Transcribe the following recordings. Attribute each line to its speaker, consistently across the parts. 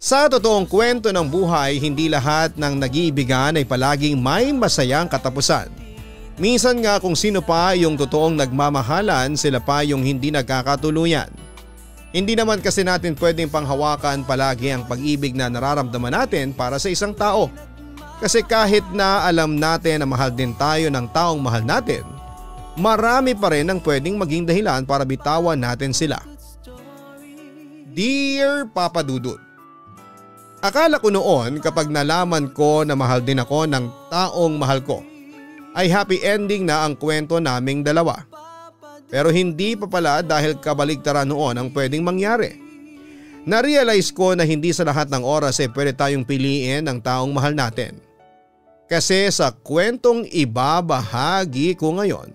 Speaker 1: Sa totoong kwento ng buhay, hindi lahat ng nag-iibigan ay palaging may masayang katapusan. Minsan nga kung sino pa yung totoong nagmamahalan, sila pa yung hindi nagkakatuluyan. Hindi naman kasi natin pwedeng panghawakan palagi ang pag-ibig na nararamdaman natin para sa isang tao. Kasi kahit na alam natin na mahal din tayo ng taong mahal natin, marami pa rin ang pwedeng maging dahilan para bitawan natin sila. Dear Papa Dudut, akala ko noon kapag nalaman ko na mahal din ako ng taong mahal ko, ay happy ending na ang kwento naming dalawa. Pero hindi pa pala dahil kabaligtaran noon ang pwedeng mangyari. Na-realize ko na hindi sa lahat ng oras ay pwede tayong piliin ang taong mahal natin. Kasi sa kwentong ibabahagi ko ngayon,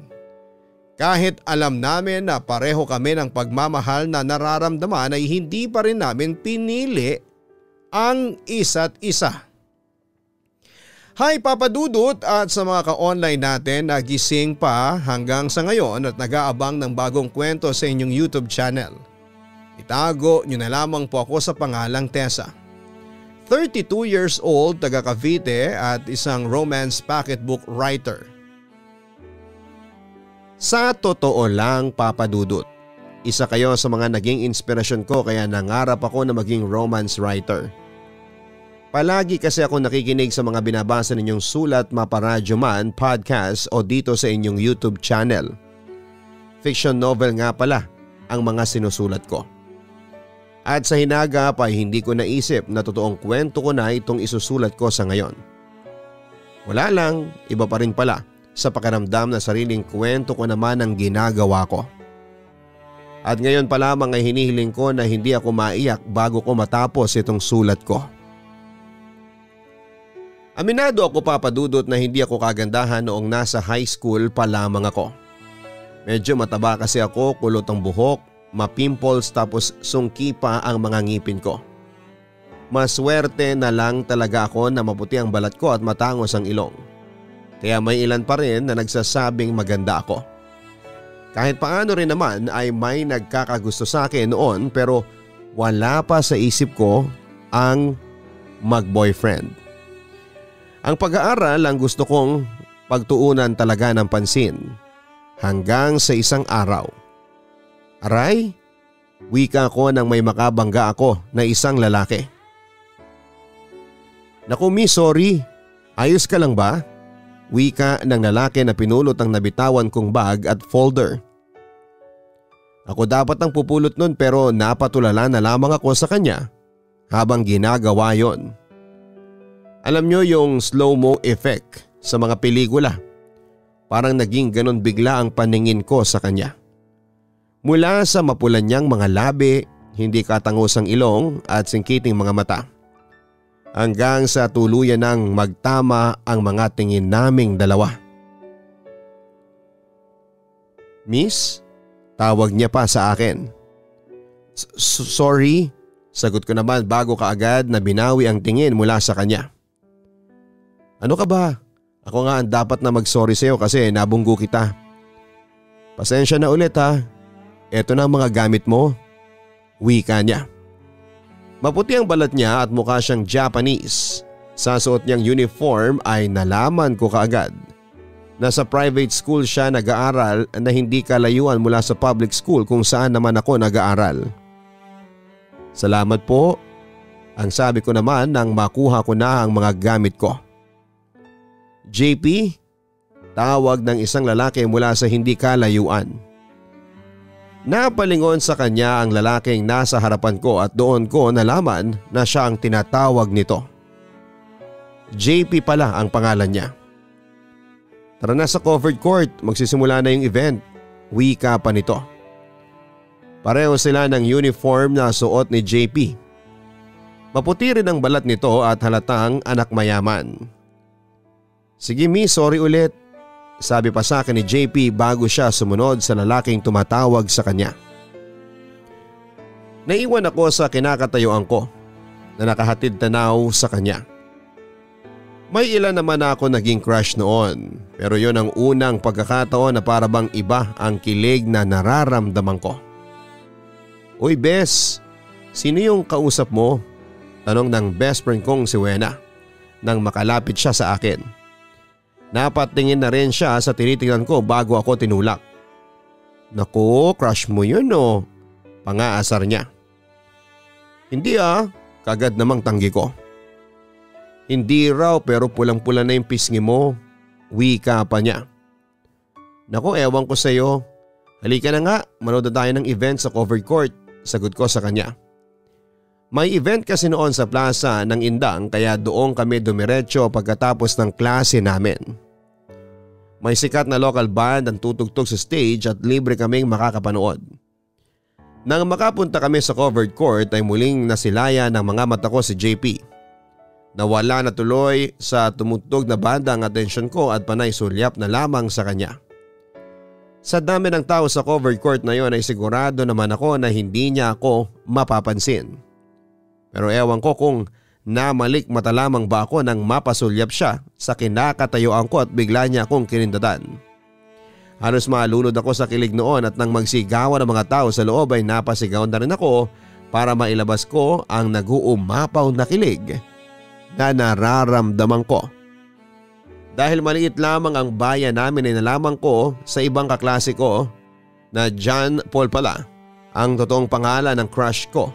Speaker 1: kahit alam namin na pareho kami ng pagmamahal na nararamdaman ay hindi pa rin namin pinili ang isa't isa. Hi Papa Dudut at sa mga ka-online natin na gising pa hanggang sa ngayon at nag-aabang ng bagong kwento sa inyong YouTube channel. Itago nyo na lamang po ako sa pangalang Tessa. 32 years old, taga Cavite at isang romance pocketbook writer. Sa totoo lang Papa Dudut, isa kayo sa mga naging inspirasyon ko kaya nangarap ako na maging romance writer. Palagi kasi ako nakikinig sa mga binabasa ninyong sulat maparadyo man, podcast o dito sa inyong YouTube channel. Fiction novel nga pala ang mga sinusulat ko. At sa hinagap ay hindi ko naisip na totoong kwento ko na itong isusulat ko sa ngayon. Wala lang, iba pa rin pala sa pakiramdam na sariling kwento ko naman ang ginagawa ko. At ngayon pa lamang ay hinihiling ko na hindi ako maiyak bago ko matapos itong sulat ko. Aminado ako Papa Dudut na hindi ako kagandahan noong nasa high school pa lamang ako. Medyo mataba kasi ako, kulot ang buhok, mapimples tapos sungki pa ang mga ngipin ko. Maswerte na lang talaga ako na maputi ang balat ko at matangos ang ilong. Kaya may ilan pa rin na nagsasabing maganda ako. Kahit paano rin naman ay may nagkakagusto sa akin noon pero wala pa sa isip ko ang mag-boyfriend. Ang pag-aaral ang gusto kong pagtuunan talaga ng pansin hanggang sa isang araw. Aray, wika ko nang may makabangga ako na isang lalaki. Naku miss, sorry. Ayos ka lang ba? Wika ng lalaki na pinulot ang nabitawan kong bag at folder. Ako dapat ang pupulot nun pero napatulala na lamang ako sa kanya habang ginagawa yon. Alam nyo yung slow-mo effect sa mga pelikula. Parang naging ganon bigla ang paningin ko sa kanya. Mula sa mapulan niyang mga labi, hindi katangusang ilong at singkiting mga mata. Hanggang sa tuluyan ng magtama ang mga tingin naming dalawa. Miss, tawag niya pa sa akin. Sorry, sagot ko naman bago kaagad na binawi ang tingin mula sa kanya. Ano ka ba? Ako nga ang dapat na mag-sorry sa'yo kasi nabunggo kita. Pasensya na ulit ha. Eto na ang mga gamit mo. Wika niya. Maputi ang balat niya at mukha siyang Japanese. Sa suot niyang uniform ay nalaman ko kaagad na sa private school siya nag-aaral na hindi kalayuan mula sa public school kung saan naman ako nag-aaral. Salamat po. Ang sabi ko naman nang makuha ko na ang mga gamit ko. JP, tawag ng isang lalaki mula sa hindi kalayuan. Napalingon sa kanya ang lalaking nasa harapan ko at doon ko nalaman na siya ang tinatawag nito. JP pala ang pangalan niya. Tara na sa covered court, magsisimula na yung event. Wika pa nito. Pareho sila ng uniform na suot ni JP. Maputi rin ang balat nito at halatang anak mayaman. Sige miss, sorry ulit. Sabi pa sa akin ni JP bago siya sumunod sa lalaking tumatawag sa kanya. Naiwan ako sa kinakatayuan ko na nakahatid tanaw sa kanya. May ilan naman ako naging crush noon pero yon ang unang pagkakataon na parabang iba ang kilig na nararamdaman ko. Uy bes, sino yung kausap mo? Tanong ng best friend kong si Wena nang makalapit siya sa akin. Napatingin na rin siya sa tinitingnan ko bago ako tinulak. Naku, crush mo yun o? Pangaasar niya. Hindi kagad namang tanggi ko. Hindi raw pero pulang-pula na yung pisngi mo. Wika pa niya. Naku, ewan ko sa'yo. Halika na nga, manood na tayo ng event sa covered court. Sagot ko sa kanya. May event kasi noon sa plaza ng Indang kaya doon kami dumiretso pagkatapos ng klase namin. May sikat na local band ang tutugtog sa stage at libre kaming makakapanood. Nang makapunta kami sa covered court ay muling nasilaya ng mga mata ko si JP. Nawala na tuloy sa tumutog na banda ang atensyon ko at panay sulyap na lamang sa kanya. Sa dami ng tao sa covered court na yon ay sigurado naman ako na hindi niya ako mapapansin. Pero ewan ko kung namalik mata lamang ba ako nang mapasulyap siya sa kinakatayuan ko at bigla niya akong kinindatan. Halos malunod ako sa kilig noon at nang magsigawan ng mga tao sa loob ay napasigawan na rin ako para mailabas ko ang nag-uumapaw na kilig na nararamdaman ko. Dahil maliit lamang ang bayan namin ay nalaman ko sa ibang kaklase ko na John Paul pala ang totoong pangalan ng crush ko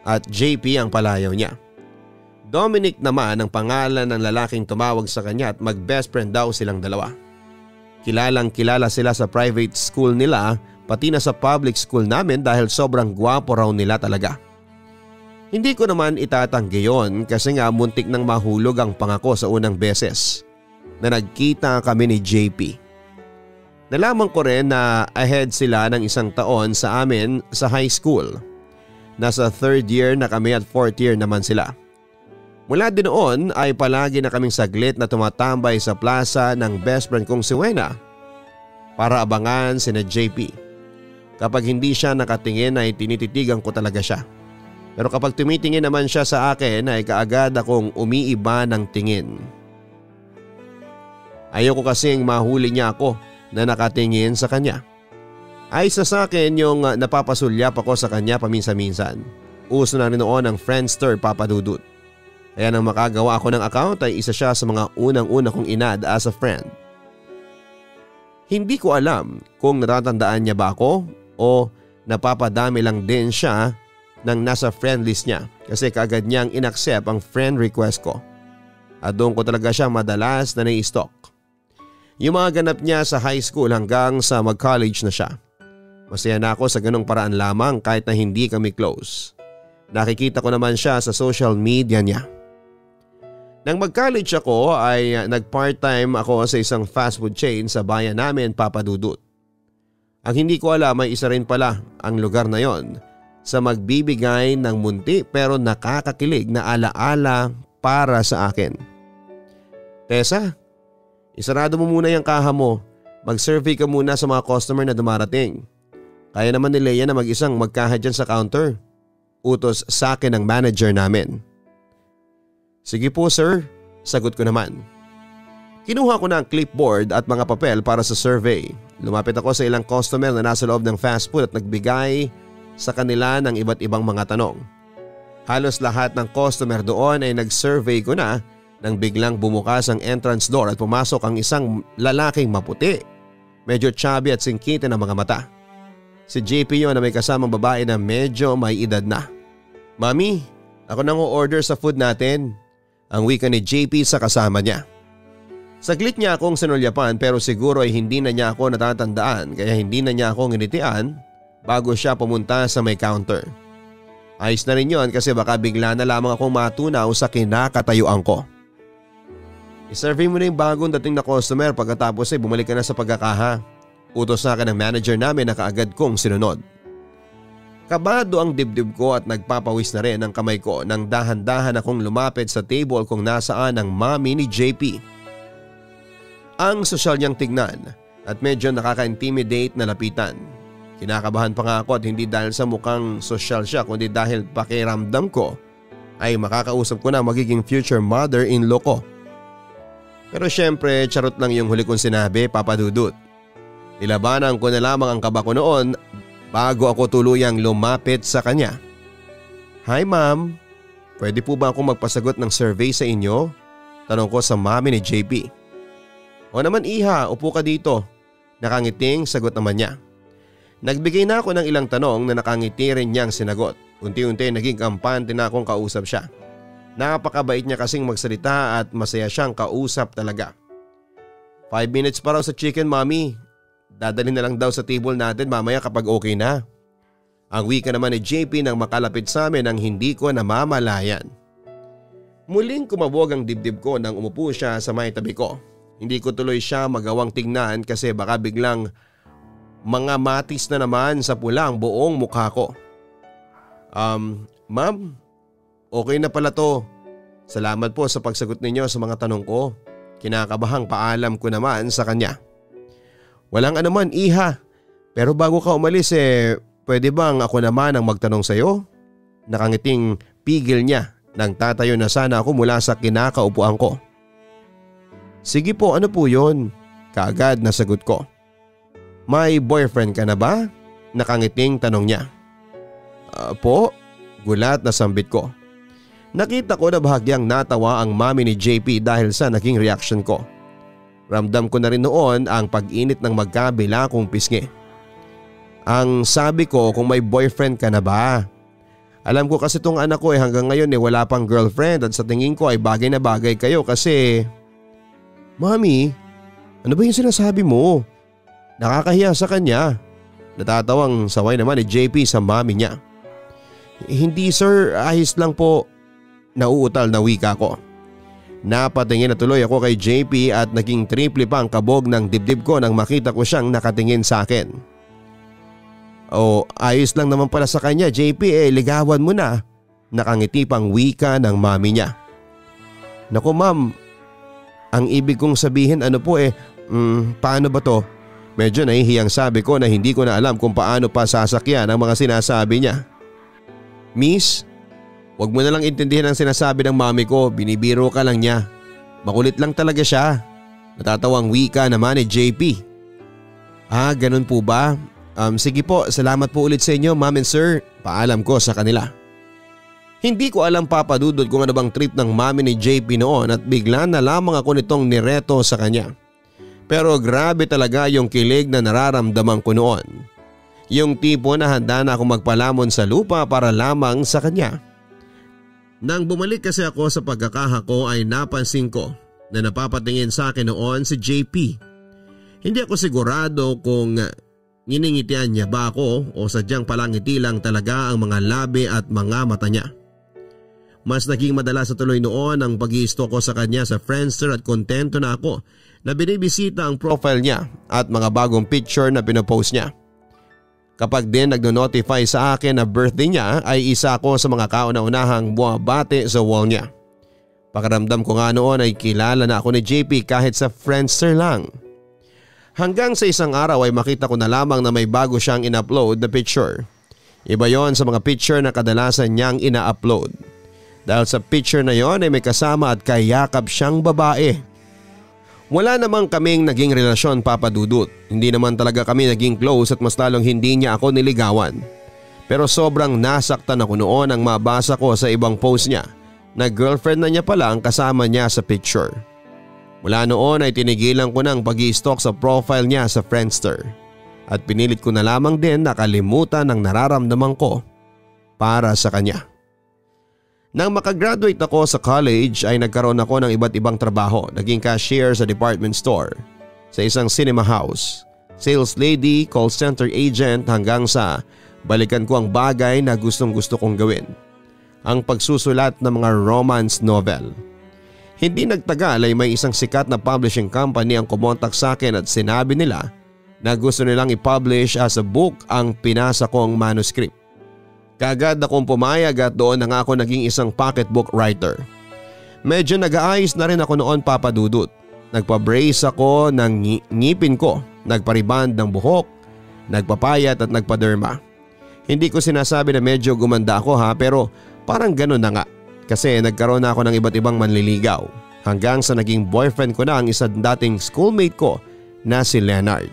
Speaker 1: at JP ang palayaw niya. Dominic naman ang pangalan ng lalaking tumawag sa kanya at mag-best friend daw silang dalawa. Kilalang kilala sila sa private school nila pati na sa public school namin dahil sobrang gwapo raw nila talaga. Hindi ko naman itatanggi yon kasi nga muntik nang mahulog ang pangako sa unang beses na nagkita kami ni JP. Nalaman ko rin na ahead sila ng isang taon sa amin sa high school. Nasa 3rd year na kami at 4th year naman sila. Mula din noon ay palagi na kaming saglit na tumatambay sa plaza ng best friend kong si Wena para abangan sina JP. Kapag hindi siya nakatingin ay tinititigan ko talaga siya. Pero kapag tumitingin naman siya sa akin ay kaagad akong umiiba ng tingin. Ayoko kasing mahuli niya ako na nakatingin sa kanya. Ay sa akin yung napapasulyap ako sa kanya paminsan-minsan. Uso na rin noon ang Friendster, Papa Dudut. Kaya nang makagawa ako ng account ay isa siya sa mga unang-una kong inad as a friend. Hindi ko alam kung natatandaan niya ba ako o napapadami lang din siya nang nasa friend list niya kasi kaagad niyang inaccept ang friend request ko. At doon ko talaga siya madalas na nai-stalk. Yung mga ganap niya sa high school hanggang sa mag-college na siya. Masaya na ako sa ganong paraan lamang kahit na hindi kami close. Nakikita ko naman siya sa social media niya. Nang mag-college ako ay nag-part-time ako sa isang fast food chain sa bayan namin, Papa Dudut. Ang hindi ko alam ay isa rin pala ang lugar na yon sa magbibigay ng munti pero nakakakilig na alaala para sa akin. Tessa, isarado mo muna yung kaha mo. Mag-survey ka muna sa mga customer na dumarating. Kaya naman ni Leia na mag-isang magkaha dyan sa counter. Utos sa akin ng manager namin. Sige po sir, sagot ko naman. Kinuha ko na ang clipboard at mga papel para sa survey. Lumapit ako sa ilang customer na nasa loob ng fast food at nagbigay sa kanila ng iba't ibang mga tanong. Halos lahat ng customer doon ay nag-survey ko na nang biglang bumukas ang entrance door at pumasok ang isang lalaking maputi. Medyo chubby at singkitin ang mga mata. Si JP yun na may kasamang babae na medyo may edad na. Mami, ako nang o-order sa food natin. Ang wika ni JP sa kasama niya. Saglit niya akong sinulyapan pero siguro ay hindi na niya ako natatandaan kaya hindi na niya ako nginitian bago siya pumunta sa may counter. Ayos na rin yun kasi baka bigla na lamang akong matunaw sa kinakatayuan ko. I-survey mo na yung bagong dating na customer pagkatapos ay bumalik ka na sa pagkakaha. Utos sa akin ng manager namin na kaagad kong sinunod. Kabado ang dibdib ko at nagpapawis na rin ang kamay ko nang dahan-dahan akong lumapit sa table kung nasaan ang mami ni JP. Ang sosyal niyang tignan at medyo nakaka-intimidate na lapitan. Kinakabahan pa nga ako at hindi dahil sa mukhang sosyal siya kundi dahil pakiramdam ko ay makakausap ko na magiging future mother-in-law ko. Pero syempre charot lang yung huli kong sinabi, Papa Dudut. Nilabanan ko na lamang ang kaba ko noon bago ako tuluyang lumapit sa kanya. Hi ma'am,
Speaker 2: Pwede po ba akong magpasagot ng survey sa inyo? Tanong ko sa mami ni JP. O naman iha, upo ka dito. Nakangiting sagot naman niya. Nagbigay na ako ng ilang tanong na nakangiti rin niyang sinagot. Unti-unti naging kampante na akong kausap siya. Napakabait niya kasing magsalita at masaya siyang kausap talaga. 5 minutes pa raw sa chicken, mami. Dadalhin na lang daw sa table natin mamaya kapag okay na. Ang wika naman ni JP nang makalapit sa amin ang hindi ko namamalayan. Muling kumabog ang dibdib ko nang umupo siya sa may tabi ko. Hindi ko tuloy siya magawang tingnan kasi baka biglang mga matis na naman sa pulang buong mukha ko. Ma'am, okay na pala to. Salamat po sa pagsagot ninyo sa mga tanong ko. Kinakabahang paalam ko naman sa kanya. Walang anuman iha, pero bago ka umalis pwede bang ako naman ang magtanong sa'yo? Nakangiting pigil niya nang tatayo na sana ako mula sa kinakaupuan ko. Sige po, ano po yun? Kaagad nasagot ko. May boyfriend ka na ba? Nakangiting tanong niya. Po? Gulat na sambit ko. Nakita ko na bahagyang natawa ang mami ni JP dahil sa naging reaction ko. Ramdam ko na rin noon ang pag-init ng magkabila kong pisngi. Ang sabi ko kung may boyfriend ka na ba? Alam ko kasi tong anak ko hanggang ngayon wala pang girlfriend at sa tingin ko ay bagay na bagay kayo kasi… Mami, ano ba yung sinasabi mo? Nakakahiya sa kanya. Natatawang saway naman ni JP sa mami niya. Hindi sir, ayos lang po. Nauutal na wika ko. Napatingin na tuloy ako kay JP at naging triple pa ang kabog ng dibdib ko nang makita ko siyang nakatingin sa akin. Ayos lang naman pala sa kanya JP, ligawan mo na. Nakangiti pang wika ng mami niya. Naku ma'am, ang ibig kong sabihin paano ba to? Medyo nahihiyang sabi ko na hindi ko na alam kung paano pa sasakyan ang mga sinasabi niya. Miss, wag mo na lang intindihin ang sinasabi ng mami ko, binibiro ka lang niya. Makulit lang talaga siya. Natatawang wika naman ni JP. Ganun po ba? Sige po, salamat po ulit sa inyo ma'am and sir. Paalam ko sa kanila. Hindi ko alam papadudod kung ano bang trip ng mami ni JP noon at bigla na lamang ako nitong nireto sa kanya. Pero grabe talaga yung kilig na nararamdaman ko noon. Yung tipo na handa na akong magpalamon sa lupa para lamang sa kanya. Nang bumalik kasi ako sa pagkakahako ay napansin ko na napapatingin sa akin noon si JP. Hindi ako sigurado kung niningitian niya ba ako o sadyang palangiti lang talaga ang mga labi at mga mata niya. Mas naging madalas sa tuloy noon ang pag-i-stalk ko sa kanya sa Friendster at kontento na ako na binibisita ang profile niya at mga bagong picture na pinopost niya. Kapag din nagno-notify sa akin na birthday niya ay isa ako sa mga kauna-unahang buwabate sa wall niya. Pakiramdam ko nga noon ay kilala na ako ni JP kahit sa Friendster lang. Hanggang sa isang araw ay makita ko na lamang na may bago siyang in-upload na picture. Iba yon sa mga picture na kadalasan niyang ina-upload. Dahil sa picture na yon ay may kasama at kayakap siyang babae. Wala namang kaming naging relasyon papadudot. Hindi naman talaga kami naging close at mas lalong hindi niya ako niligawan. Pero sobrang nasaktan ako noon ang mabasa ko sa ibang post niya na girlfriend na niya pala ang kasama niya sa picture. Mula noon ay tinigilan ko ng pag-i-stalk sa profile niya sa Friendster. At pinilit ko na lamang din nakalimutan ang nararamdaman ko para sa kanya. Nang makagraduate ako sa college ay nagkaroon ako ng iba't ibang trabaho. Naging cashier sa department store, sa isang cinema house, sales lady, call center agent hanggang sa balikan ko ang bagay na gustong gusto kong gawin. Ang pagsusulat ng mga romance novel. Hindi nagtagal ay may isang sikat na publishing company ang kumontak sa akin at sinabi nila na gusto nilang i-publish as a book ang pinasa kong manuscript. Kaagad akong pumayag at doon na nga ako naging isang pocketbook writer. Medyo nag-aayos na rin ako noon papadudot. Nagpa-brace ako ng ngipin ko, nagpariband ng buhok, nagpapayat at nagpaderma. Hindi ko sinasabi na medyo gumanda ako pero parang ganun na nga kasi nagkaroon na ako ng iba't ibang manliligaw hanggang sa naging boyfriend ko na ang isang dating schoolmate ko na si Leonard.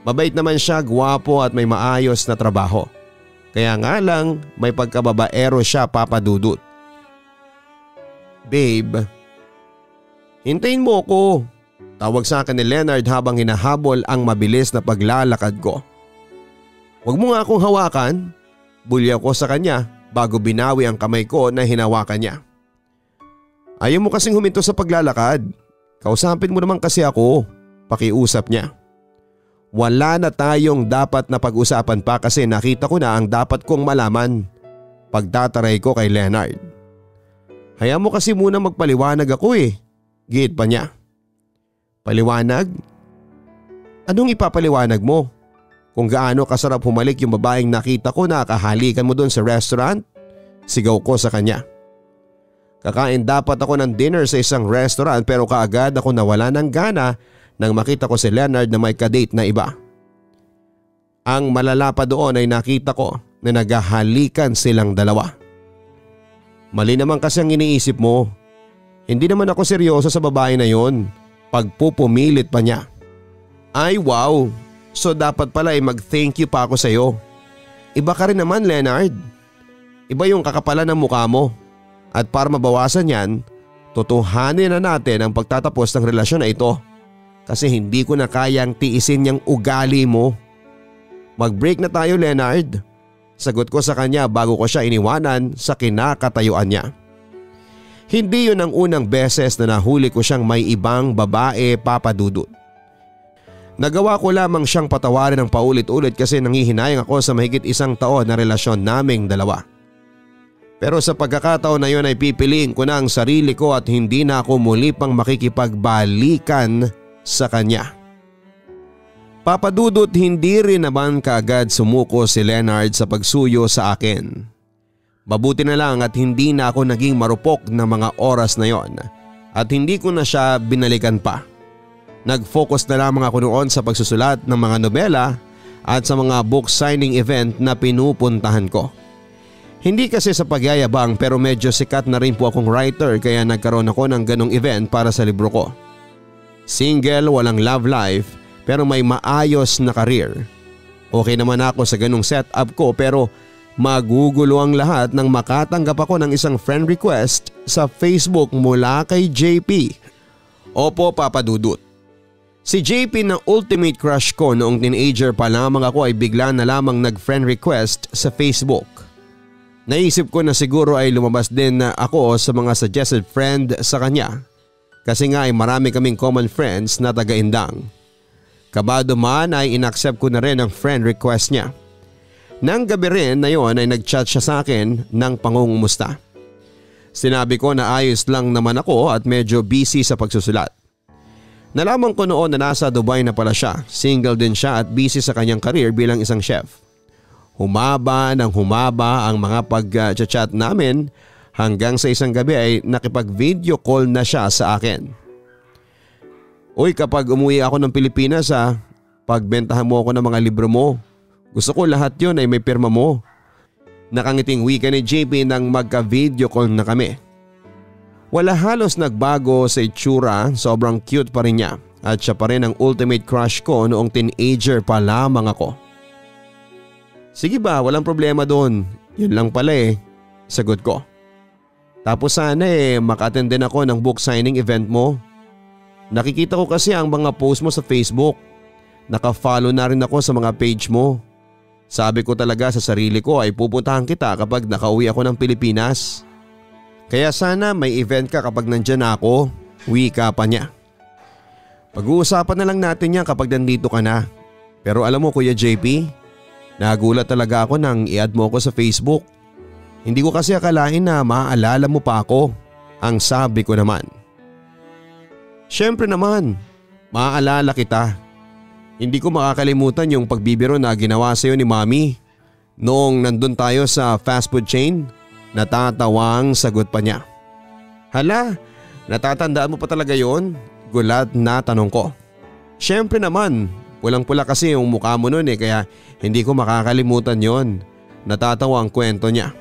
Speaker 2: Mabait naman siya, gwapo at may maayos na trabaho. Kaya nga lang may pagkababaero siya papadudot. Babe, hintayin mo ko. Tawag sa akin ni Leonard habang hinahabol ang mabilis na paglalakad ko. Huwag mo nga akong hawakan. Bulyaw ko sa kanya bago binawi ang kamay ko na hinawakan niya. Ayaw mo kasing huminto sa paglalakad. Kausapin mo naman kasi ako. Pakiusap niya. Wala na tayong dapat na pag-usapan pa kasi nakita ko na ang dapat kong malaman. Pagtataray ko kay Leonard. Hayaan mo kasi muna magpaliwanag ako eh. Giit pa niya. Paliwanag? Anong ipapaliwanag mo? Kung gaano kasarap humalik yung babaeng nakita ko na kahalikan mo doon sa restaurant? Sigaw ko sa kanya. Kakain dapat ako ng dinner sa isang restaurant pero kaagad ako nawala ng gana nang makita ko si Leonard na may kadate na iba. Ang malala pa doon ay nakita ko na naghahalikan silang dalawa. Mali naman kasi ang iniisip mo. Hindi naman ako seryoso sa babae na yon. Pagpupumilit pa niya. Ay wow, so dapat pala ay mag-thank you pa ako sa iyo. Iba ka rin naman Leonard. Iba yung kakapalan ng mukha mo. At para mabawasan yan, tutuhanin na natin ang pagtatapos ng relasyon na ito. Kasi hindi ko na kayang tiisin yung ugali mo. Mag-break na tayo Leonard. Sagot ko sa kanya bago ko siya iniwanan sa kinakatayuan niya. Hindi yun ang unang beses na nahuli ko siyang may ibang babae, Papa Dudut. Nagawa ko lamang siyang patawarin ng paulit-ulit kasi nanghihinayang ako sa mahigit isang taon na relasyon naming dalawa. Pero sa pagkakataon na yun ay pipiliin ko na ang sarili ko at hindi na ako muli pang makikipagbalikan sa kanya. Papa Dudut, hindi rin naman kaagad sumuko si Leonard sa pagsuyo sa akin. Mabuti na lang at hindi na ako naging marupok ng mga oras na yon at hindi ko na siya binalikan pa. Nag-focus na lamang ako noon sa pagsusulat ng mga nobela at sa mga book signing event na pinupuntahan ko. Hindi kasi sa pagyayabang pero medyo sikat na rin po akong writer kaya nagkaroon ako ng ganong event para sa libro ko. Single, walang love life pero may maayos na career. Okay naman ako sa ganong setup ko pero magugulo ang lahat nang makatanggap ako ng isang friend request sa Facebook mula kay JP. Opo Papa Dudut. Si JP na ultimate crush ko noong teenager pa lamang ako ay bigla na lamang nag-friend request sa Facebook. Naisip ko na siguro ay lumabas din na ako sa mga suggested friend sa kanya. Kasi nga ay marami kaming common friends na taga-Indang. Kabado man ay inaccept ko na rin ang friend request niya. Nang gabi rin na yon ay nag-chat siya sa akin ng pangungumusta. Sinabi ko na ayos lang naman ako at medyo busy sa pagsusulat. Nalaman ko noon na nasa Dubai na pala siya, single din siya at busy sa kanyang career bilang isang chef. Humaba ng humaba ang mga pag-chat namin hanggang sa isang gabi ay nakipag-video call na siya sa akin. Uy, kapag umuwi ako ng Pilipinas pagbentahan mo ako ng mga libro mo. Gusto ko lahat yon ay may pirma mo. Nakangiting wika ni JP nang magka-video call na kami. Wala halos nagbago sa itsura, sobrang cute pa rin niya at siya pa rin ang ultimate crush ko noong teenager pa lamang ako. Sige ba, walang problema doon. Yun lang pala sagot ko. Tapos sana maka-attend din ako ng book signing event mo. Nakikita ko kasi ang mga post mo sa Facebook. Naka-follow na rin ako sa mga page mo. Sabi ko talaga sa sarili ko ay pupuntahan kita kapag nakauwi ako ng Pilipinas. Kaya sana may event ka kapag nandyan ako, wika pa niya. Pag-uusapan na lang natin yan kapag nandito ka na. Pero alam mo Kuya JP, nagulat talaga ako nang i-add mo ako sa Facebook. Hindi ko kasi akalain na maaalala mo pa ako, ang sabi ko naman. Siyempre naman, maaalala kita. Hindi ko makakalimutan yung pagbibiro na ginawa sa'yo ni Mami noong nandun tayo sa fast food chain. Natatawang sagot pa niya. Hala, natatandaan mo pa talaga yon? Gulat na tanong ko. Siyempre naman, pulang-pula kasi yung mukha mo nun kaya hindi ko makakalimutan yon. Natatawa ang kwento niya.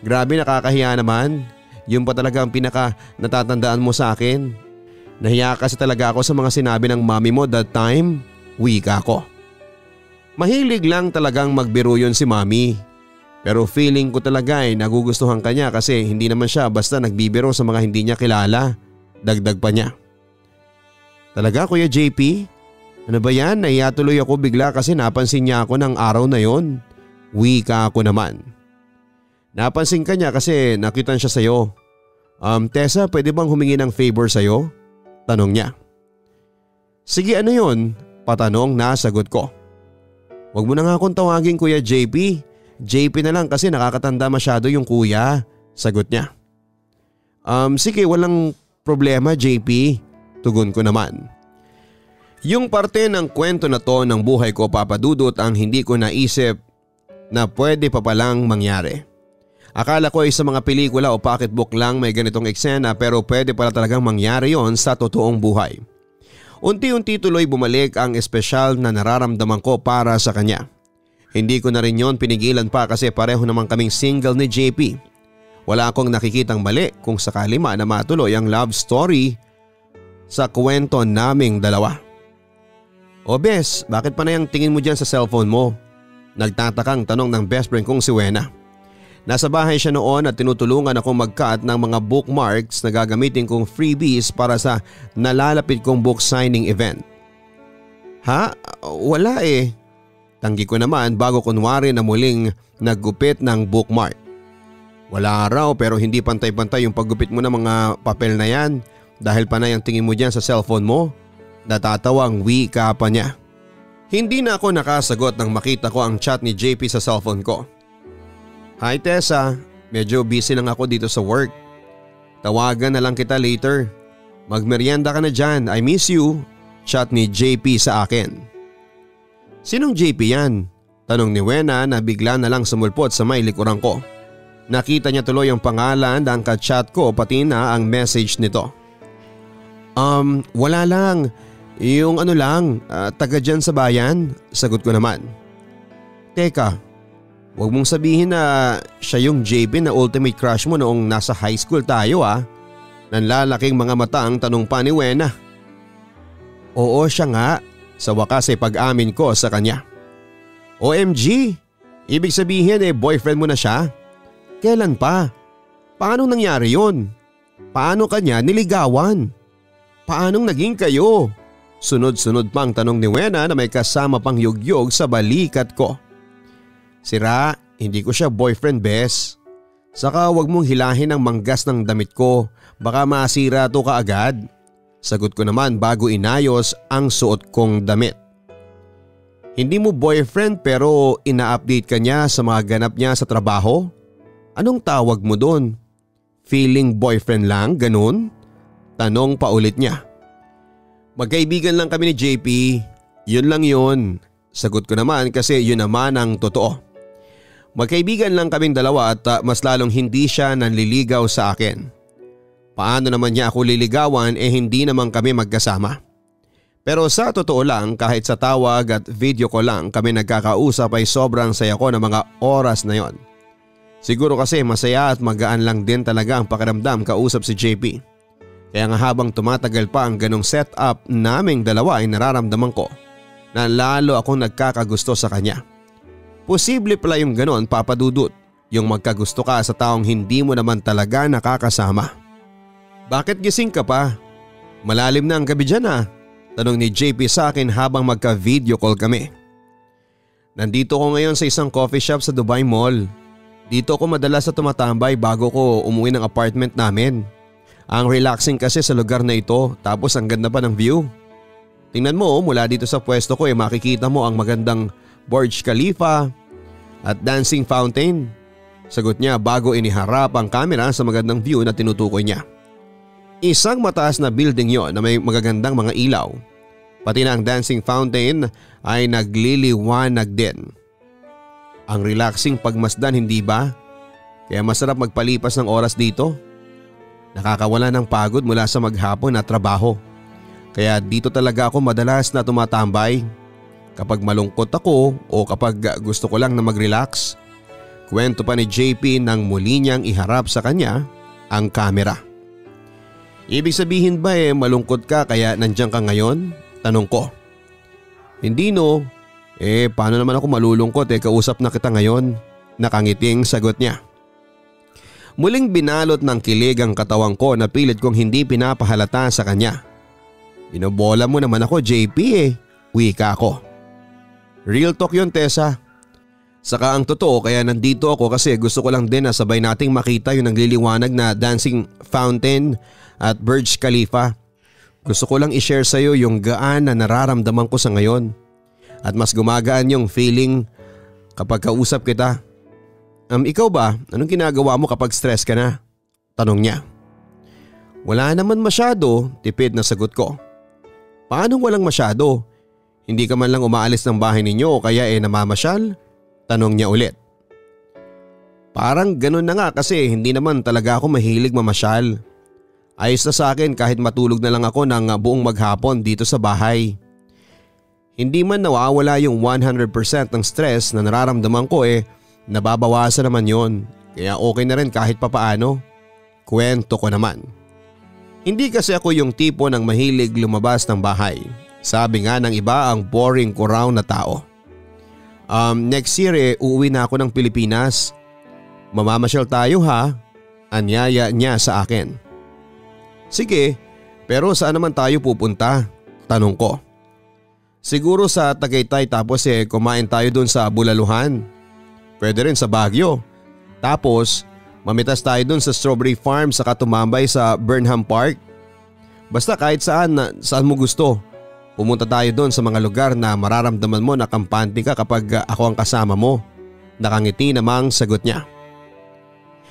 Speaker 2: Grabe, nakakahiya naman. Yun pa talaga ang pinaka natatandaan mo sa akin. Nahiya kasi talaga ako sa mga sinabi ng mami mo that time, wika ko. Mahilig lang talagang magbiro yun si Mami. Pero feeling ko talaga nagugustuhan ka niya kasi hindi naman siya basta nagbibiro sa mga hindi niya kilala. Dagdag pa niya. Talaga Kuya JP? Ano ba yan? Nahiya tuloy ako bigla kasi napansin niya ako ng araw na yon. Wika ako naman. Napansin ka niya kasi nakita siya sa'yo. Tessa, pwede bang humingi ng favor sa'yo? Tanong niya. Sige, ano yun? Patanong na sagot ko. Huwag mo na nga akong tawagin Kuya JP. JP na lang kasi nakakatanda masyado yung kuya. Sagot niya. Sige, walang problema JP. Tugon ko naman. Yung parte ng kwento na to ng buhay ko papadudot ang hindi ko naisip na pwede pa palang mangyari. Akala ko ay sa mga pelikula o pocketbook lang may ganitong eksena pero pwede pala talagang mangyari yon sa totoong buhay. Unti-unti tuloy bumalik ang espesyal na nararamdaman ko para sa kanya. Hindi ko na rin yon pinigilan pa kasi pareho naman kaming single ni JP. Wala akong nakikitang mali kung sakali man na matuloy ang love story sa kwento naming dalawa. O Bes, bakit pa na yung tingin mo dyan sa cellphone mo? Nagtatakang tanong ng best friend kong si Wena. Nasa bahay siya noon at tinutulungan akong mag-cut ng mga bookmarks na gagamitin kong freebies para sa nalalapit kong book signing event. Ha? Wala eh. Tanggi ko naman bago kunwari na muling naggupit ng bookmark. Wala raw pero hindi pantay-pantay yung paggupit mo ng mga papel na yan dahil panay ang tingin mo dyan sa cellphone mo. Natatawang wika pa niya. Hindi na ako nakasagot nang makita ko ang chat ni JP sa cellphone ko. Hi Tessa, medyo busy lang ako dito sa work. Tawagan na lang kita later. Magmerienda ka na dyan, I miss you. Chat ni JP sa akin. Sinong JP yan? Tanong ni Wena na bigla na lang sumulpot sa may likuran ko. Nakita niya tuloy ang pangalan ng ka-chat ko pati na ang message nito. Wala lang. Yung ano lang, taga dyan sa bayan. Sagot ko naman. Teka, huwag mong sabihin na siya yung JP na ultimate crush mo noong nasa high school tayo Nanlalaking mga mata ang tanong pa ni Wena. Oo siya nga, sa wakas ay pag-amin ko sa kanya. OMG, ibig sabihin boyfriend mo na siya? Kailan pa? Paano nangyari yun? Paano kanya niligawan? Paanong naging kayo? Sunod-sunod pang tanong ni Wena na may kasama pang yugyog sa balikat ko. Sira, hindi ko siya boyfriend Bes. Saka wag mong hilahin ang manggas ng damit ko, baka masira to kaagad. Sagot ko naman bago inayos ang suot kong damit. Hindi mo boyfriend pero ina-update ka niya sa mga ganap niya sa trabaho? Anong tawag mo doon? Feeling boyfriend lang, ganun? Tanong pa ulit niya. Magkaibigan lang kami ni JP, yun lang yun. Sagot ko naman kasi yun naman ang totoo. Magkaibigan lang kaming dalawa at mas lalong hindi siya nanliligaw sa akin. Paano naman niya ako liligawan hindi naman kami magkasama. Pero sa totoo lang kahit sa tawag at video ko lang kami nagkakausap ay sobrang saya ko ng mga oras na yon. Siguro kasi masaya at magaan lang din talaga ang pakiramdam kausap si JP. Kaya nga habang tumatagal pa ang ganong setup naming dalawa ay nararamdaman ko na lalo akong nagkakagusto sa kanya. Posible pala yung ganon papadudot, yung magkagusto ka sa taong hindi mo naman talaga nakakasama. Bakit gising ka pa? Malalim na ang gabi dyan Tanong ni JP sa akin habang magka-video call kami. Nandito ko ngayon sa isang coffee shop sa Dubai Mall. Dito ako madalas na tumatambay bago ko umuwi ng apartment namin. Ang relaxing kasi sa lugar na ito tapos ang ganda pa ng view. Tingnan mo mula dito sa pwesto ko makikita mo ang magandang Burj Khalifa at dancing fountain. Sagot niya bago iniharap ang camera sa magandang view na tinutukoy niya. Isang mataas na building yon na may magagandang mga ilaw. Pati na ang dancing fountain ay nagliliwanag din. Ang relaxing pagmasdan hindi ba? Kaya masarap magpalipas ng oras dito. Nakakawala ng pagod mula sa maghapon na trabaho. Kaya dito talaga ako madalas na tumatambay. Kapag malungkot ako o kapag gusto ko lang na mag-relax. Kwento pa ni JP nang muli niyang iharap sa kanya ang kamera. Ibig sabihin ba malungkot ka kaya nandiyan ka ngayon? Tanong ko. Hindi no. Paano naman ako malulungkot kausap na kita ngayon. Nakangiting sagot niya. Muling binalot ng kilig ang katawan ko na pilit kong hindi pinapahalata sa kanya. Binobola mo naman ako JP wika ko. Real talk yun Tessa. Saka ang totoo kaya nandito ako kasi gusto ko lang din na sabay nating makita yung nagliliwanag na dancing fountain at Burj Khalifa. Gusto ko lang i-share sa'yo yung gaan na nararamdaman ko sa ngayon. At mas gumagaan yung feeling kapag kausap kita. Ikaw ba? Anong ginagawa mo kapag stress ka na? Tanong niya. Wala naman masyado, tipid na sagot ko. Paanong walang masyado? Hindi ka man lang umaalis ng bahay ninyo o kaya namamasyal? Tanong niya ulit. Parang ganun na nga kasi hindi naman talaga ako mahilig mamasyal. Ayos na sa akin kahit matulog na lang ako ng buong maghapon dito sa bahay. Hindi man nawawala yung 100% ng stress na nararamdaman ko nababawasan naman yon. Kaya okay na rin kahit papaano. Kwento ko naman. Hindi kasi ako yung tipo ng mahilig lumabas ng bahay. Sabi nga ng iba ang boring ko raw na tao. Next year uuwi na ako ng Pilipinas. Mamamasyal tayo ha? Anyaya niya sa akin. Sige, pero saan naman tayo pupunta? Tanong ko. Siguro sa Tagaytay tapos kumain tayo dun sa Bulaluhan. Pwede rin sa Baguio. Tapos mamitas tayo dun sa Strawberry Farm saka tumambay sa Burnham Park. Basta kahit saan mo gusto. Pumunta tayo dun sa mga lugar na mararamdaman mo na kampante ka kapag ako ang kasama mo. Nakangiti namang sagot niya.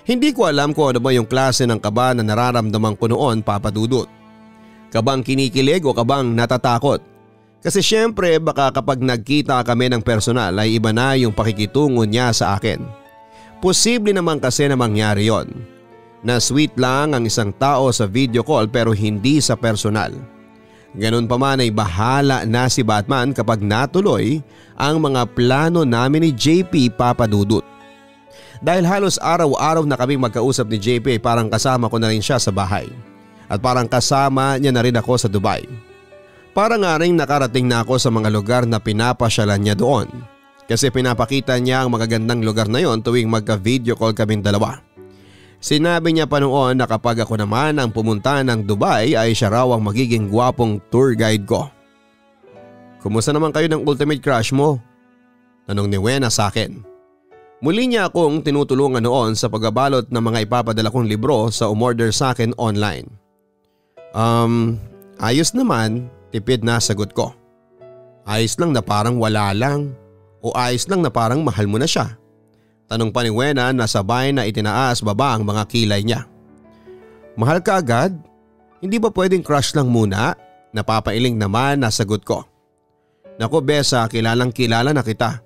Speaker 2: Hindi ko alam kung ano ba yung klase ng kaba na nararamdaman ko noon, Papa Dudut. Kabang kinikilig o kabang natatakot? Kasi syempre baka kapag nagkita kami ng personal ay iba na yung pakikitungo niya sa akin. Posible naman kasi na mangyari yon. Na sweet lang ang isang tao sa video call pero hindi sa personal. Ganun pa man ay bahala na si Batman kapag natuloy ang mga plano namin ni JP, Papa Dudut. Dahil halos araw-araw na kaming magkausap ni JP parang kasama ko na rin siya sa bahay. At parang kasama niya na rin ako sa Dubai. Para nga rin nakarating na ako sa mga lugar na pinapasyalan niya doon. Kasi pinapakita niya ang magagandang lugar na yon tuwing magka-video call kaming dalawa. Sinabi niya pa noon na kapag ako naman ang pumunta ng Dubai ay siya raw ang magiging gwapong tour guide ko. Kumusta naman kayo ng ultimate crush mo? Tanong ni Wena sa akin. Muli niya akong tinutulungan noon sa pagbabalot ng mga ipapadala kong libro sa umorder sa akin online. Ayos naman. Tipid na sagot ko. Ayos lang na parang wala lang o ayos lang na parang mahal mo na siya? Tanong pa ni Wena na sabay na itinaas baba ang mga kilay niya. Mahal ka agad? Hindi ba pwedeng crush lang muna? Napapailing naman na sagot ko. Naku Besa, kilalang kilala na kita.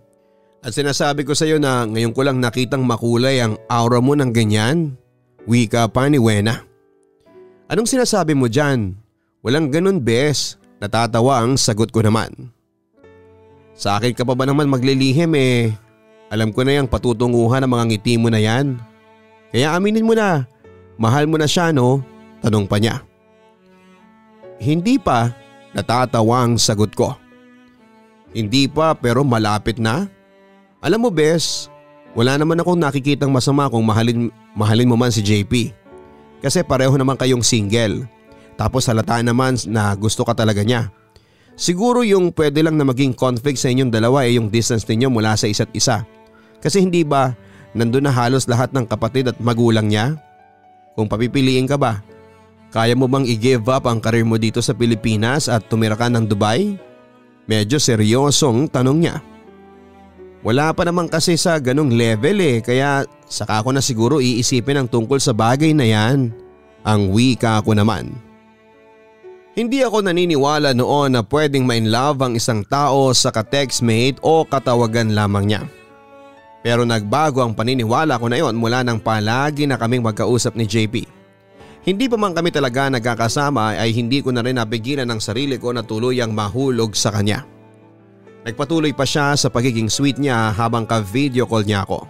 Speaker 2: At sinasabi ko sa iyo na ngayon ko lang nakitang makulay ang aura mo ng ganyan. Wika pa ni Wena. Anong sinasabi mo dyan? Walang ganun Bes. Natatawa ang sagot ko naman. Sa akin ka pa ba naman maglilihim alam ko na yung patutunguhan ng mga ngiti mo na yan. Kaya aminin mo na, mahal mo na siya no? Tanong pa niya. Hindi pa, natatawa ang sagot ko. Hindi pa pero malapit na. Alam mo Bes, wala naman akong nakikitang masama kung mahalin mo man si JP. Kasi pareho naman kayong single. Tapos halata naman na gusto ka talaga niya. Siguro yung pwede lang na maging conflict sa inyong dalawa yung distance ninyo mula sa isa't isa. Kasi hindi ba nandun na halos lahat ng kapatid at magulang niya? Kung papipiliin ka ba, kaya mo bang i-give up ang karir mo dito sa Pilipinas at tumira ka ng Dubai? Medyo seryosong tanong niya. Wala pa naman kasi sa ganong level kaya saka ko na siguro iisipin ang tungkol sa bagay na yan. Ang wika ko naman. Hindi ako naniniwala noon na pwedeng ma-inlove ang isang tao sa ka-textmate o katawagan lamang niya. Pero nagbago ang paniniwala ko na yon mula nang palagi na kaming magkausap ni JP. Hindi pa man kami talaga nagkakasama ay hindi ko na rin napigilan ang sarili ko na tuluyang mahulog sa kanya. Nagpatuloy pa siya sa pagiging sweet niya habang ka-video call niya ako.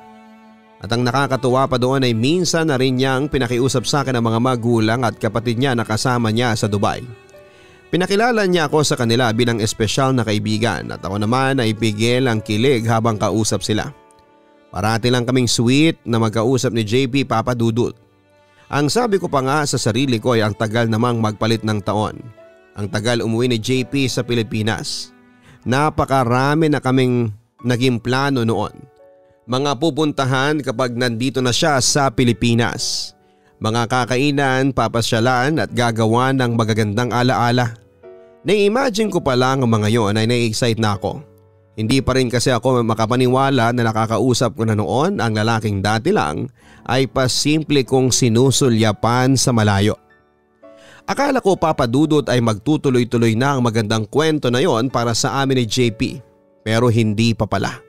Speaker 2: At ang nakakatuwa pa doon ay minsan na rin niyang pinakiusap sa akin ang mga magulang at kapatid niya na kasama niya sa Dubai. Pinakilala niya ako sa kanila bilang espesyal na kaibigan at ako naman ay pigil ang kilig habang kausap sila. Parati lang kaming sweet na magkausap ni JP, Papa Dudut. Ang sabi ko pa nga sa sarili ko ay ang tagal namang magpalit ng taon. Ang tagal umuwi ni JP sa Pilipinas. Napakarami na kaming naging plano noon. Mga pupuntahan kapag nandito na siya sa Pilipinas. Mga kakainan, papasyalan at gagawa ng magagandang alaala. Na-imagine ko pa lang ang mga yon ay na-excite na ako. Hindi pa rin kasi ako makapaniwala na nakakausap ko na noon ang lalaking dati lang ay pasimple kong sinusulyapan sa malayo. Akala ko, Papa Dudut, ay magtutuloy-tuloy na ang magandang kwento na yon para sa amin ni JP, pero hindi pa pala.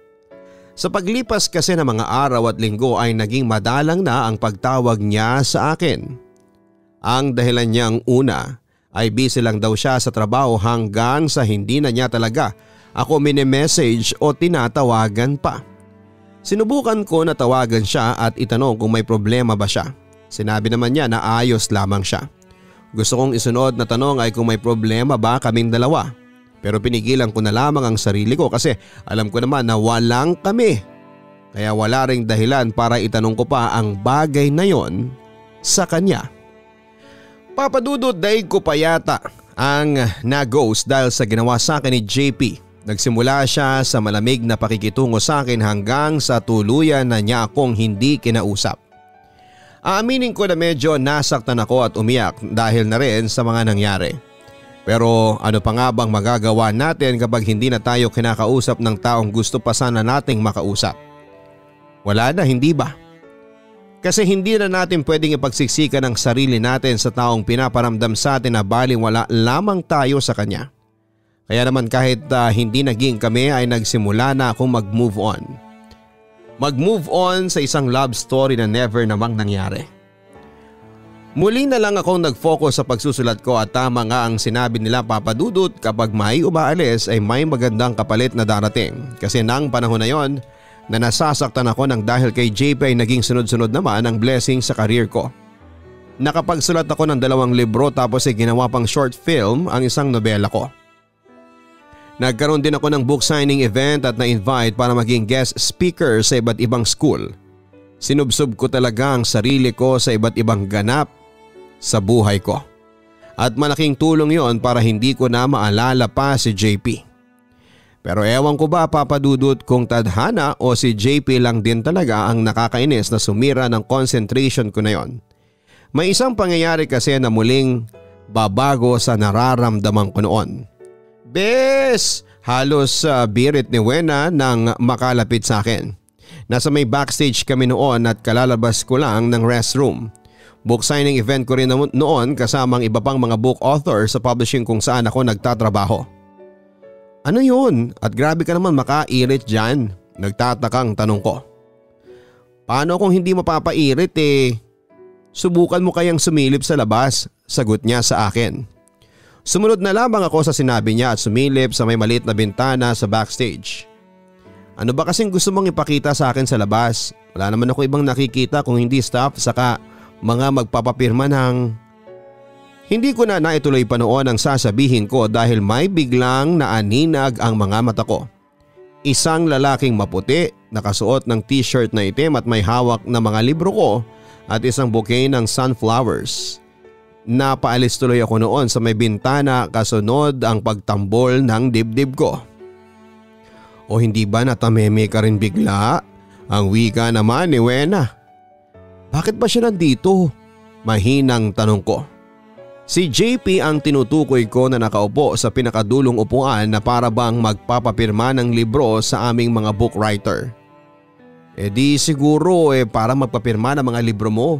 Speaker 2: Sa paglipas kasi ng mga araw at linggo ay naging madalang na ang pagtawag niya sa akin. Ang dahilan niyang una ay busy lang daw siya sa trabaho hanggang sa hindi na niya talaga ako mini-message o tinatawagan pa. Sinubukan ko na tawagan siya at itanong kung may problema ba siya. Sinabi naman niya na ayos lamang siya. Gusto kong isunod na tanong ay kung may problema ba kaming dalawa. Pero pinigilan ko na lamang ang sarili ko kasi alam ko naman na walang kami. Kaya wala ring dahilan para itanong ko pa ang bagay na yon sa kanya. Papa Dudut, daig ko pa yata ang na-ghost dahil sa ginawa sa akin ni JP. Nagsimula siya sa malamig na pakikitungo sa akin hanggang sa tuluyan na niya akong hindi kinausap. Aaminin ko na medyo nasaktan ako at umiyak dahil na rin sa mga nangyari. Pero ano pa nga bang magagawa natin kapag hindi na tayo kinakausap ng taong gusto pa sana nating makausap? Wala na, hindi ba? Kasi hindi na natin pwedeng ipagsiksikan ang sarili natin sa taong pinaparamdam sa atin na baliwala lamang tayo sa kanya. Kaya naman kahit hindi naging kami ay nagsimula na akong mag-move on. Mag-move on sa isang love story na never namang nangyari. Muli na lang akong nag-focus sa pagsusulat ko at tama nga ang sinabi nila, Papa Dudut, kapag may umaalis ay may magandang kapalit na darating. Kasi nang panahon na yon na nasasaktan ako ng dahil kay JP ay naging sunod-sunod naman ang blessing sa career ko. Nakapagsulat ako ng 2 libro tapos ay ginawa pang short film ang isang nobela ko. Nagkaroon din ako ng book signing event at na-invite para maging guest speaker sa iba't ibang school. Sinubsob ko talaga ang sarili ko sa iba't ibang ganap sa buhay ko. At malaking tulong yon para hindi ko na maalala pa si JP. Pero ewan ko ba, Papa Dudut, kung tadhana o si JP lang din talaga ang nakakainis na sumira ng concentration ko na yon. May isang pangyayari kasi na muling babago sa nararamdaman ko noon. Bes! Halos birit ni Wena nang makalapit sa akin. Nasa may backstage kami noon at kalalabas ko lang ng restroom. Book signing event ko rin noon kasamang iba pang mga book author sa publishing kung saan ako nagtatrabaho. Ano yun? At grabe ka naman makairit dyan. Nagtatakang tanong ko. Paano kung hindi mapapairit eh? Subukan mo kayang sumilip sa labas, sagot niya sa akin. Sumunod na lamang ako sa sinabi niya at sumilip sa may maliit na bintana sa backstage. Ano ba kasing gusto mong ipakita sa akin sa labas? Wala naman ako ibang nakikita kung hindi staff saka mga magpapapirma ng… Hindi ko na naituloy pa noon ang sasabihin ko dahil may biglang naaninag ang mga mata ko. Isang lalaking maputi, nakasuot ng t-shirt na itim at may hawak na mga libro ko at isang bouquet ng sunflowers. Napaalis tuloy ako noon sa may bintana kasunod ang pagtambol ng dibdib ko. O hindi ba natameme ka rin bigla? Ang wika naman ni Wena. Bakit ba siya nandito? Mahinang tanong ko. Si JP ang tinutukoy ko na nakaupo sa pinakadulong upuan na para bang magpapapirma ng libro sa aming mga book writer. Di siguro para magpapirma ng mga libro mo.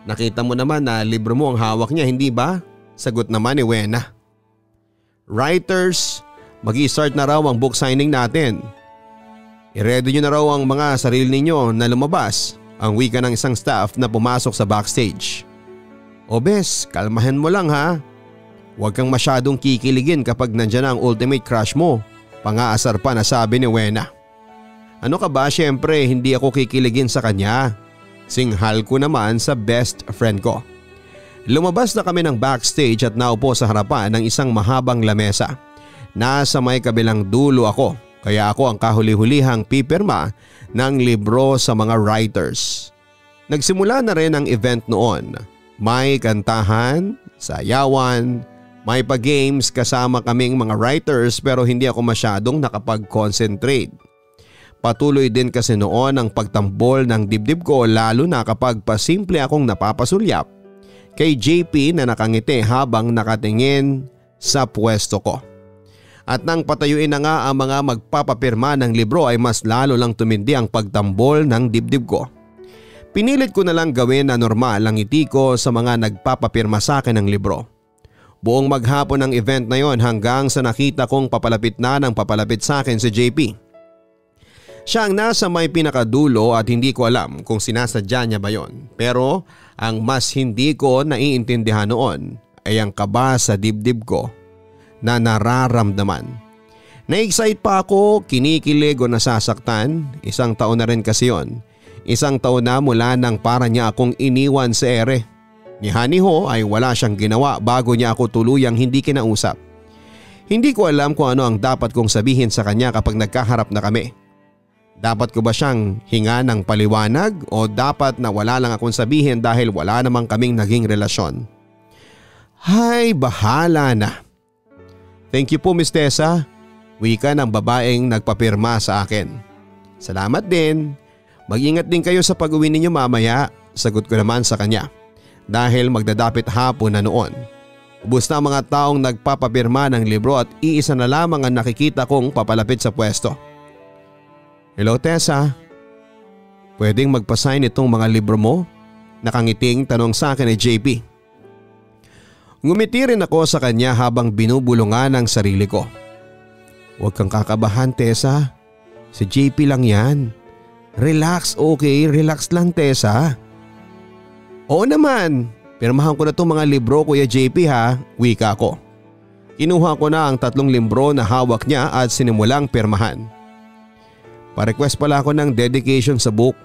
Speaker 2: Nakita mo naman na libro mo ang hawak niya, hindi ba? Sagot naman ni Wena. Writers, mag-i-start na raw ang book signing natin. I-ready nyo na raw ang mga sarili ninyo na lumabas, ang wika ng isang staff na pumasok sa backstage. O bes, kalmahan mo lang ha. Huwag kang masyadong kikiligin kapag nandyan ang ultimate crush mo, pangaasar pa na sabi ni Wena. Ano ka ba, syempre hindi ako kikiligin sa kanya. Singhal ko naman sa best friend ko. Lumabas na kami ng backstage at naupo sa harapan ng isang mahabang lamesa. Nasa may kabilang dulo ako
Speaker 1: Kaya ako ang kahuli-hulihang pipirma ng libro sa mga writers. Nagsimula na rin ang event noon. May kantahan, sayawan, may pa-games kasama kaming mga writers pero hindi ako masyadong nakapag-concentrate. Patuloy din kasi noon ang pagtambol ng dibdib ko lalo na kapag pasimple akong napapasulyap kay JP na nakangiti habang nakatingin sa pwesto ko. At nang patayuin na nga ang mga magpapapirma ng libro ay mas lalo lang tumindi ang pagtambol ng dibdib ko. Pinilit ko na lang gawin na normal ang ngiti ko sa mga nagpapapirma sa akin ng libro. Buong maghapon ng event na yon hanggang sa nakita kong papalapit na ng papalapit sa akin si JP. Siya ang nasa may pinakadulo at hindi ko alam kung sinasadya niya ba yon. Pero ang mas hindi ko naiintindihan noon ay ang kaba sa dibdib ko na nararamdaman. Na-excite pa ako, kinikilig o nasasaktan. 1 taon na rin kasi yon. 1 taon na mula nang para niya akong iniwan sa ere. Ni Honey Ho ay wala siyang ginawa bago niya ako tuluyang hindi kinausap. Hindi ko alam kung ano ang dapat kong sabihin sa kanya kapag nagkaharap na kami. Dapat ko ba siyang hinga ng paliwanag o dapat na wala lang akong sabihin dahil wala namang kaming naging relasyon? Hay, bahala na. Thank you po Miss Tessa, wika ng babaeng nagpapirma sa akin. Salamat din. Mag-ingat din kayo sa pag-uwi ninyo mamaya, sagot ko naman sa kanya. Dahil magdadapit hapon na noon. Ubus na ang mga taong nagpapapirma ng libro at iisa na lamang ang nakikita kong papalapit sa pwesto. Hello Tessa, pwedeng magpasign itong mga libro mo? Nakangiting tanong sa akin ni JP. Ngumiti rin ako sa kanya habang binubulungan ang sarili ko. Huwag kang kakabahan Tessa, si JP lang yan. Relax, okay? Relax lang Tessa. Oo naman, pirmahan ko na itong mga libro Kuya JP ha, wika ko. Kinuha ko na ang 3 libro na hawak niya at sinimulang pirmahan. Pa-request pala ako ng dedication sa book.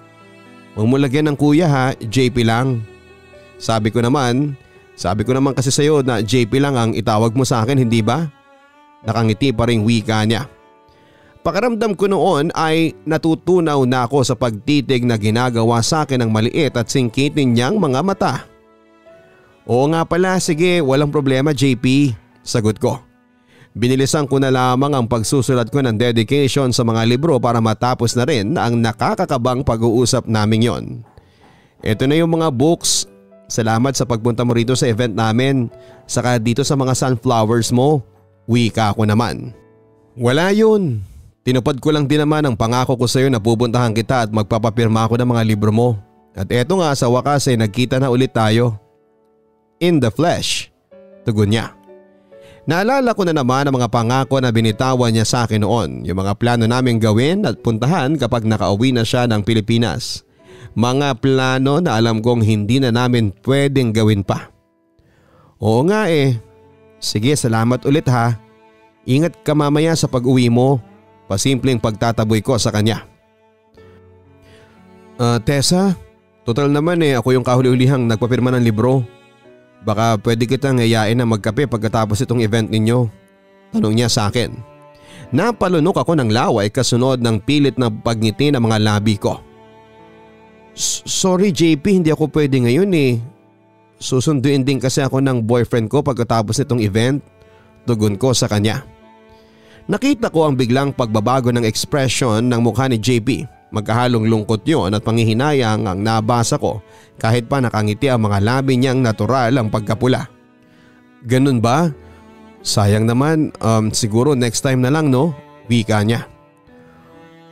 Speaker 1: Huwag mo lagyan ng kuya ha, JP lang. Sabi ko naman kasi sa'yo na JP lang ang itawag mo sa akin, hindi ba? Nakangiti pa ring wika niya. Pakiramdam ko noon ay natutunaw na ako sa pagtitig na ginagawa sa akin ng maliit at singkitin niyang mga mata. Oo nga pala, sige, walang problema JP, sagot ko. Binilisan ko na lamang ang pagsusulat ko ng dedication sa mga libro para matapos na rin ang nakakakabang pag-uusap naming yon. Ito na yung mga books. Salamat sa pagpunta mo rito sa event namin, saka dito sa mga sunflowers mo. Wika ko naman. Wala yun. Tinupad ko lang din naman ang pangako ko sa iyo na pupuntahan kita at magpapapirma ako ng mga libro mo. At eto nga sa wakas ay nagkita na ulit tayo. In the flesh, tugon niya. Naalala ko na naman ang mga pangako na binitawan niya sa akin noon, yung mga plano naming gawin at puntahan kapag nakauwi na siya ng Pilipinas. Mga plano na alam kong hindi na namin pwedeng gawin pa. Oo nga eh. Sige, salamat ulit ha. Ingat ka mamaya sa pag-uwi mo. Pasimpleng pagtataboy ko sa kanya. Tessa, total naman ako yung kahuli-hulihang nagpapirma ng libro. Baka pwede kitang yayain na magkape pagkatapos itong event ninyo. Tanong niya sa akin. Napalunok ako ng laway kasunod ng pilit na pagngiti ng mga labi ko. Sorry JP, hindi ako pwede ngayon eh. Susunduin din kasi ako ng boyfriend ko pagkatapos nitong event. Tugon ko sa kanya. Nakita ko ang biglang pagbabago ng ekspresyon ng mukha ni JP. Magkahalong lungkot yon at panghihinayang ang nabasa ko kahit pa nakangiti ang mga labi niyang natural ang pagkapula. Ganun ba? Sayang naman, siguro next time na lang no? Wika niya.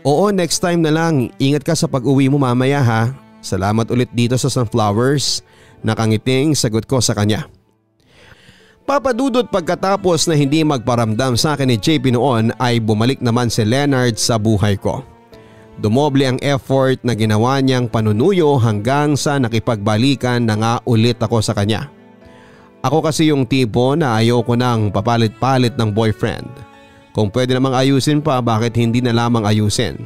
Speaker 1: Oo, next time na lang. Ingat ka sa pag-uwi mo mamaya ha. Salamat ulit dito sa sunflowers. Nakangiting sagot ko sa kanya. Papadudot pagkatapos na hindi magparamdam sa akin ni JP noon ay bumalik naman si Leonard sa buhay ko. Dumoble ang effort na ginawa niyang panunuyo hanggang sa nakipagbalikan na nga ulit ako sa kanya. Ako kasi yung tipo na ayoko nang papalit-palit ng boyfriend. Kung pwede namang ayusin pa, bakit hindi na lamang ayusin?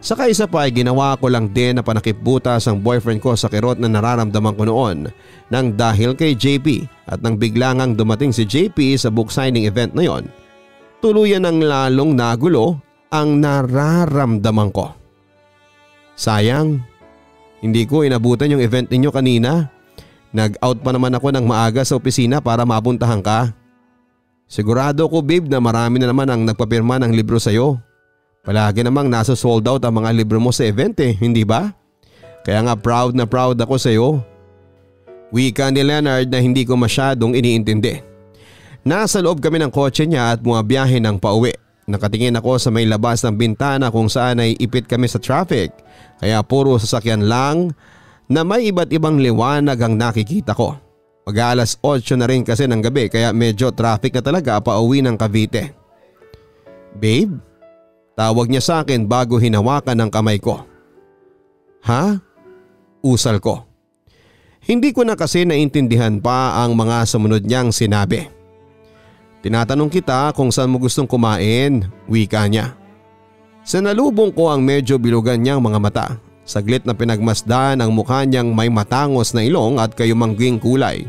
Speaker 1: Saka isa pa ay ginawa ko lang din na panakipbutas ang boyfriend ko sa kirot na nararamdaman ko noon nang dahil kay JP at nang bigla ngang dumating si JP sa book signing event na yon. Tuluyan ng lalong nagulo
Speaker 2: ang nararamdaman ko. Sayang, hindi ko inabutan yung event ninyo kanina. Nag-out pa naman ako ng maaga sa opisina para mapuntahan ka. Sigurado ko babe na marami na naman ang nagpapirma ng libro sa'yo. Palagi namang nasa sold out ang mga libro mo sa event hindi ba? Kaya nga proud na proud ako sa'yo. Wika ni Leonard na hindi ko masyadong iniintindi. Nasa loob kami ng kotse niya at bumabiyahe ng pauwi. Nakatingin ako sa may labas ng bintana kung saan ay ipit kami sa traffic. Kaya puro sasakyan lang na may iba't ibang liwanag ang nakikita ko. Mag-aalas 8 na rin kasi ng gabi kaya medyo traffic na talaga pauwi ng Cavite. Babe? Tawag niya sa akin bago hinawakan ng kamay ko. Ha? Usal ko. Hindi ko na kasi naintindihan pa ang mga sumunod niyang sinabi. Tinatanong kita kung saan mo gustong kumain, wika niya. Sinalubong ko ang medyo bilugan niyang mga mata. Saglit na pinagmasdan ang mukha niyang may matangos na ilong at kayumangging kulay.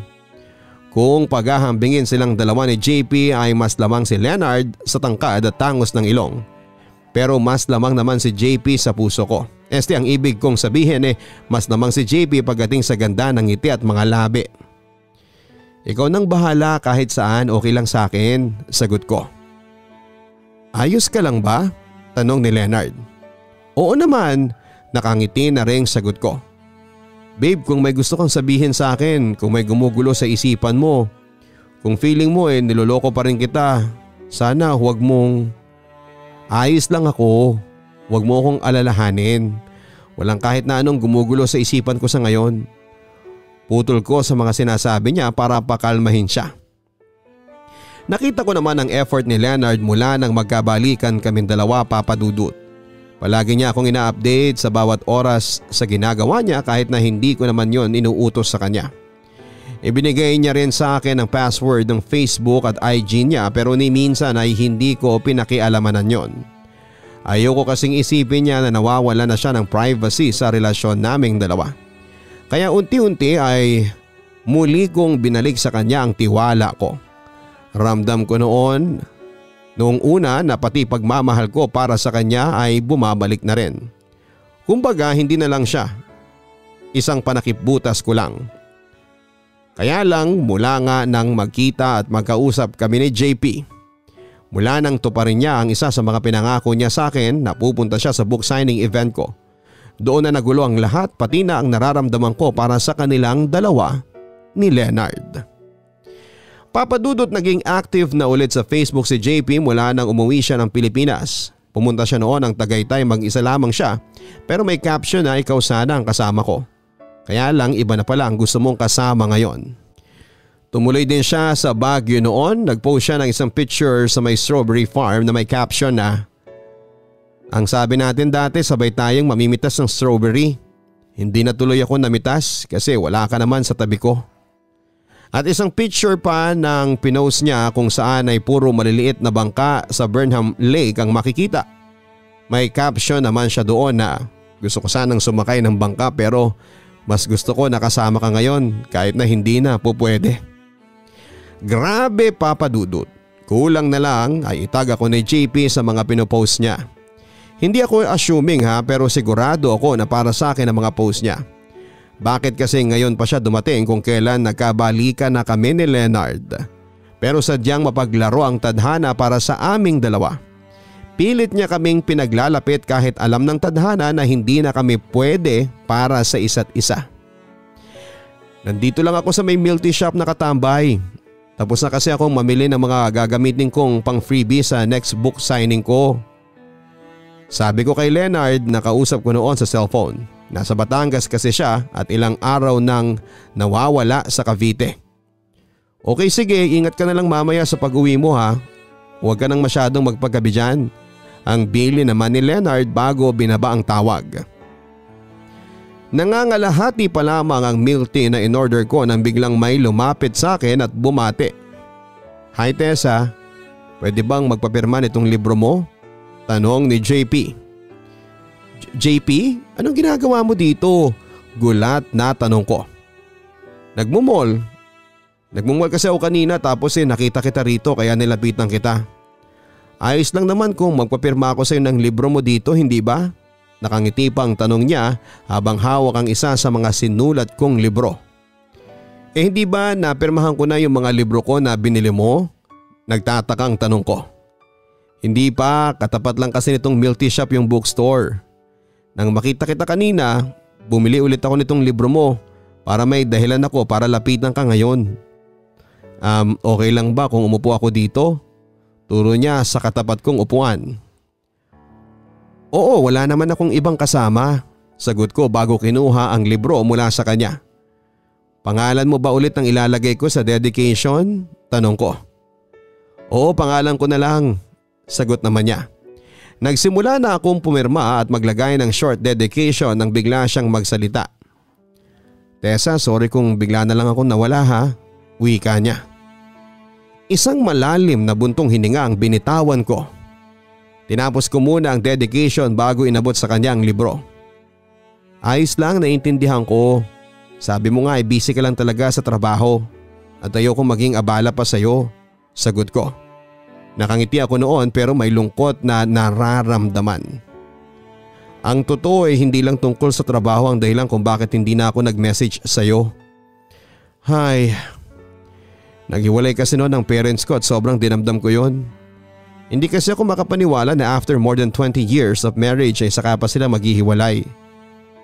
Speaker 2: Kung paghahambingin silang dalawa ni JP ay mas lamang si Leonard sa tangkad at tangos ng ilong. Pero mas lamang naman si JP sa puso ko. Ang ibig kong sabihin mas lamang si JP pagdating sa ganda ng ngiti at mga labi. Ikaw nang bahala kahit saan, okay lang sa akin, sagot ko. Ayos ka lang ba? Tanong ni Leonard. Oo naman, nakangiti na rin sagot ko. Babe, kung may gusto kang sabihin sa akin, kung may gumugulo sa isipan mo, kung feeling mo niloloko pa rin kita, sana huwag mong… Ayos lang ako, huwag mo akong alalahanin. Walang kahit na anong gumugulo sa isipan ko sa ngayon. Putol ko sa mga sinasabi niya para pakalmahin siya. Nakita ko naman ang effort ni Leonard mula nang magkabalikan kaming dalawa, Papa Dudut. Palagi niya akong ina-update sa bawat oras sa ginagawa niya kahit na hindi ko naman yon inuutos sa kanya. Ibinigay niya rin sa akin ang password ng Facebook at IG niya pero ni minsan ay hindi ko pinakialamanan yon. Ayoko kasing isipin niya na nawawala na siya ng privacy sa relasyon naming dalawa. Kaya unti-unti ay muli kong binalik sa kanya ang tiwala ko. Ramdam ko noong una na pati pagmamahal ko para sa kanya ay bumabalik na rin. Kumbaga hindi na lang siya. Isang panakipbutas ko lang. Kaya lang mula nga nang magkita at magkausap kami ni JP. Mula nang tuparin niya ang isa sa mga pinangako niya sa akin na pupunta siya sa book signing event ko. Doon na nagulo ang lahat pati na ang nararamdaman ko para sa kanilang dalawa ni Leonard. Papadudot naging active na ulit sa Facebook si JP mula nang umuwi siya ng Pilipinas. Pumunta siya noon ng Tagaytay, mag-isa lamang siya pero may caption na ikaw sana ang kasama ko. Kaya lang iba na pala ang gusto mong kasama ngayon. Tumuloy din siya sa Baguio noon, nagpost siya ng isang picture sa may strawberry farm na may caption na ang sabi natin dati sabay tayong mamimitas ng strawberry. Hindi na tuloy ako namitas kasi wala ka naman sa tabi ko. At isang picture pa ng pinost niya kung saan ay puro maliliit na bangka sa Burnham Lake ang makikita. May caption naman siya doon na gusto ko sanang sumakay ng bangka pero mas gusto ko nakasama ka ngayon kahit na hindi na po pwede. Grabe Papa Dudut. Kulang na lang ay itag ako ni JP sa mga pinopost niya. Hindi ako assuming pero sigurado ako na para sa akin ang mga post niya. Bakit kasi ngayon pa siya dumating kung kailan nagkabalikan na kami ni Leonard? Pero sadyang mapaglaro ang tadhana para sa aming dalawa. Pilit niya kaming pinaglalapit kahit alam ng tadhana na hindi na kami pwede para sa isa't isa. Nandito lang ako sa may milk tea shop nakatambay. Tapos na kasi akong mamili ng mga gagamitin kong pang freebie sa next book signing ko. Sabi ko kay Leonard, nakausap ko noon sa cellphone. Nasa Batangas kasi siya at ilang araw nang nawawala sa Cavite. Okay sige, ingat ka na lang mamaya sa pag-uwi mo ha. Huwag ka nang masyadong magpagabi dyan. Ang bili naman ni Leonard bago binaba ang tawag. Nangangalahati pa lamang ang milk tea na in-order ko nang biglang may lumapit sa akin at bumati. Hi Tessa, pwede bang magpapirma nitong libro mo? Tanong ni JP. JP? Anong ginagawa mo dito? Gulat na tanong ko. Nagmumol kasi ako kanina tapos nakita kita rito kaya nilapitan kita. Ayos lang naman kung magpapirma ako sa iyo ng libro mo dito, hindi ba? Nakangiti pang tanong niya habang hawak ang isa sa mga sinulat kong libro. Hindi ba napirmahan ko na yung mga libro ko na binili mo? Nagtatakang tanong ko. Hindi pa, katapat lang kasi nitong milk tea shop yung bookstore. Nang makita kita kanina, bumili ulit ako nitong libro mo para may dahilan ako para lapitan ka ngayon. Okay lang ba kung umupo ako dito? Turo niya sa katapat kong upuan. Oo, wala naman akong ibang kasama. Sagot ko bago kinuha ang libro mula sa kanya. Pangalan mo ba ulit ang ilalagay ko sa dedication? Tanong ko. Oo, pangalan ko na lang. Sagot naman niya. Nagsimula na akong pumirma at maglagay ng short dedication nang bigla siyang magsalita. Tessa, sorry kung bigla na lang akong nawala ha. Wika niya. Isang malalim na buntong hininga ang binitawan ko. Tinapos ko muna ang dedication bago inabot sa kanya ang libro. Ayos lang, naiintindihan ko. Sabi mo nga busy ka lang talaga sa trabaho at ayoko maging abala pa sa'yo. Sagot ko. Nakangiti ako noon pero may lungkot na nararamdaman. Ang totoo ay hindi lang tungkol sa trabaho ang dahilan kung bakit hindi na ako nag-message sa'yo. Hay, naghiwalay kasi noon ng parents ko at sobrang dinamdam ko yon. Hindi kasi ako makapaniwala na after more than 20 years of marriage ay saka pa sila maghihiwalay.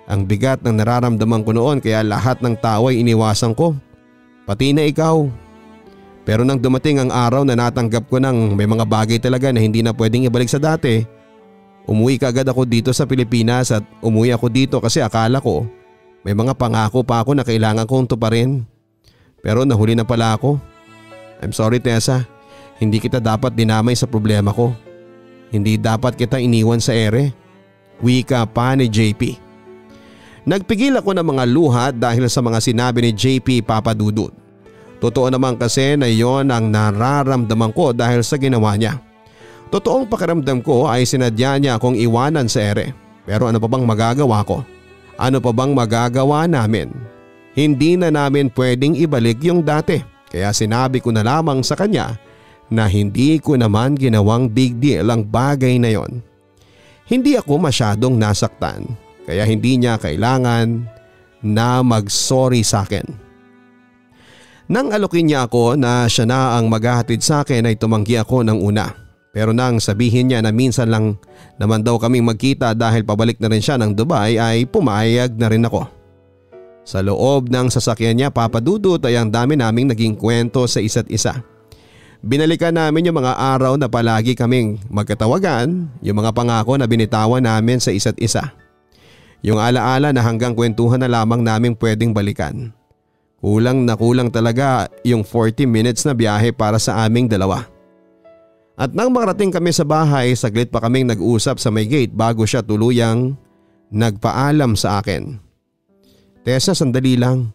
Speaker 2: Ang bigat ng nararamdaman ko noon kaya lahat ng tao ay iniwasan ko. Pati na ikaw. Pero nang dumating ang araw na natanggap ko ng may mga bagay talaga na hindi na pwedeng ibalik sa dati, umuwi kaagad ako dito sa Pilipinas at umuwi ako dito kasi akala ko may mga pangako pa ako na kailangan kong tuparin. Pero nahuli na pala ako. I'm sorry Tessa. Hindi kita dapat dinamay sa problema ko. Hindi dapat kita iniwan sa ere. Wika pa ni JP. Nagpigil ako ng mga luha dahil sa mga sinabi ni JP Papadudut. Totoo naman kasi na yon ang nararamdaman ko dahil sa ginawa niya. Totoong pakiramdam ko ay sinadya niya akong iwanan sa ere. Pero ano pa bang magagawa ko? Ano pa bang magagawa namin? Hindi na namin pwedeng ibalik yung dati. Kaya sinabi ko na lamang sa kanya na hindi ko naman ginawang big deal ang bagay na yon. Hindi ako masyadong nasaktan kaya hindi niya kailangan na mag-sorry sa akin. Nang alokin niya ako na siya na ang maghahatid sa akin ay tumanggi ako ng una. Pero nang sabihin niya na minsan lang naman daw kaming magkita dahil pabalik na rin siya ng Dubai ay pumayag na rin ako. Sa loob ng sasakyan niya Papadudut ay ang dami naming naging kwento sa isa't isa. Binalikan namin yung mga araw na palagi kaming magkatawagan, yung mga pangako na binitawan namin sa isa't isa. Yung alaala na hanggang kwentuhan na lamang namin pwedeng balikan. Kulang na kulang talaga yung 40 minutes na biyahe para sa aming dalawa. At nang makarating kami sa bahay, saglit pa kaming nag-usap sa may gate bago siya tuluyang nagpaalam sa akin. Tessa, sandali lang.